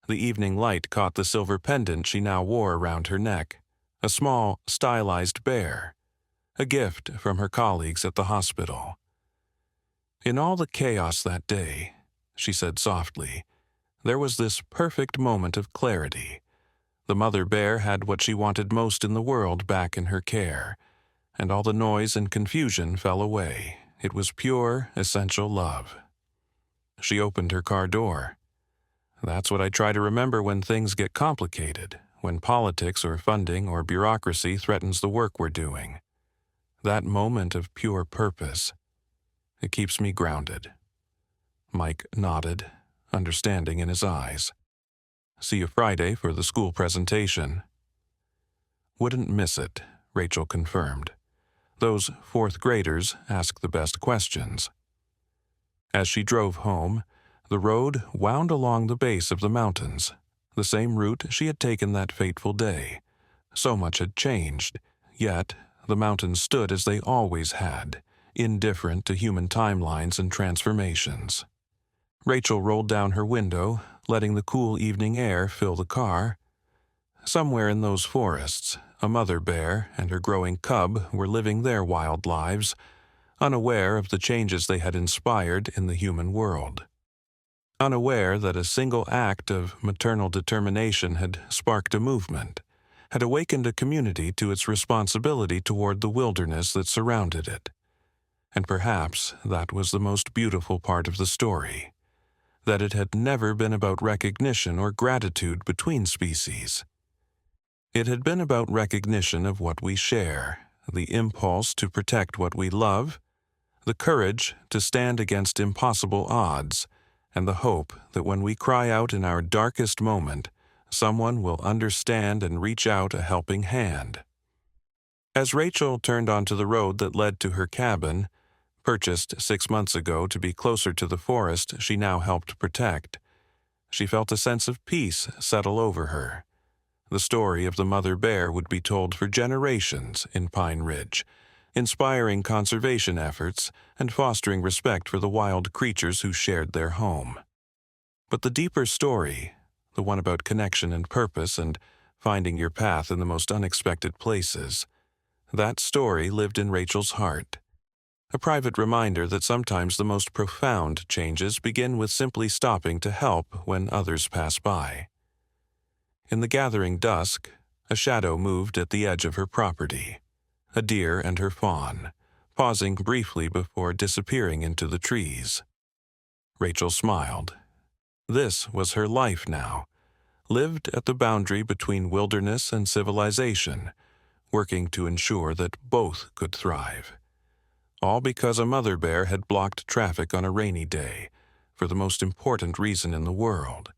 The evening light caught the silver pendant she now wore around her neck, a small, stylized bear, a gift from her colleagues at the hospital. In all the chaos that day, she said softly, there was this perfect moment of clarity. The mother bear had what she wanted most in the world back in her care, and all the noise and confusion fell away. It was pure, essential love. She opened her car door. That's what I try to remember when things get complicated, when politics or funding or bureaucracy threatens the work we're doing. That moment of pure purpose. It keeps me grounded. Mike nodded, understanding in his eyes. "See you Friday for the school presentation." "Wouldn't miss it," Rachel confirmed. "Those fourth graders ask the best questions." As she drove home, the road wound along the base of the mountains, the same route she had taken that fateful day. So much had changed, yet the mountains stood as they always had, indifferent to human timelines and transformations. Rachel rolled down her window, letting the cool evening air fill the car. Somewhere in those forests, a mother bear and her growing cub were living their wild lives, unaware of the changes they had inspired in the human world. Unaware that a single act of maternal determination had sparked a movement, had awakened a community to its responsibility toward the wilderness that surrounded it. And perhaps that was the most beautiful part of the story, that it had never been about recognition or gratitude between species. It had been about recognition of what we share, the impulse to protect what we love, the courage to stand against impossible odds, and the hope that when we cry out in our darkest moment, someone will understand and reach out a helping hand. As Rachel turned onto the road that led to her cabin, purchased 6 months ago to be closer to the forest she now helped protect, she felt a sense of peace settle over her. The story of the mother bear would be told for generations in Pine Ridge, inspiring conservation efforts and fostering respect for the wild creatures who shared their home. But the deeper story, the one about connection and purpose and finding your path in the most unexpected places, that story lived in Rachel's heart. A private reminder that sometimes the most profound changes begin with simply stopping to help when others pass by. In the gathering dusk, a shadow moved at the edge of her property, a deer and her fawn, pausing briefly before disappearing into the trees. Rachel smiled. This was her life now, lived at the boundary between wilderness and civilization, working to ensure that both could thrive. All because a mother bear had blocked traffic on a rainy day, for the most important reason in the world.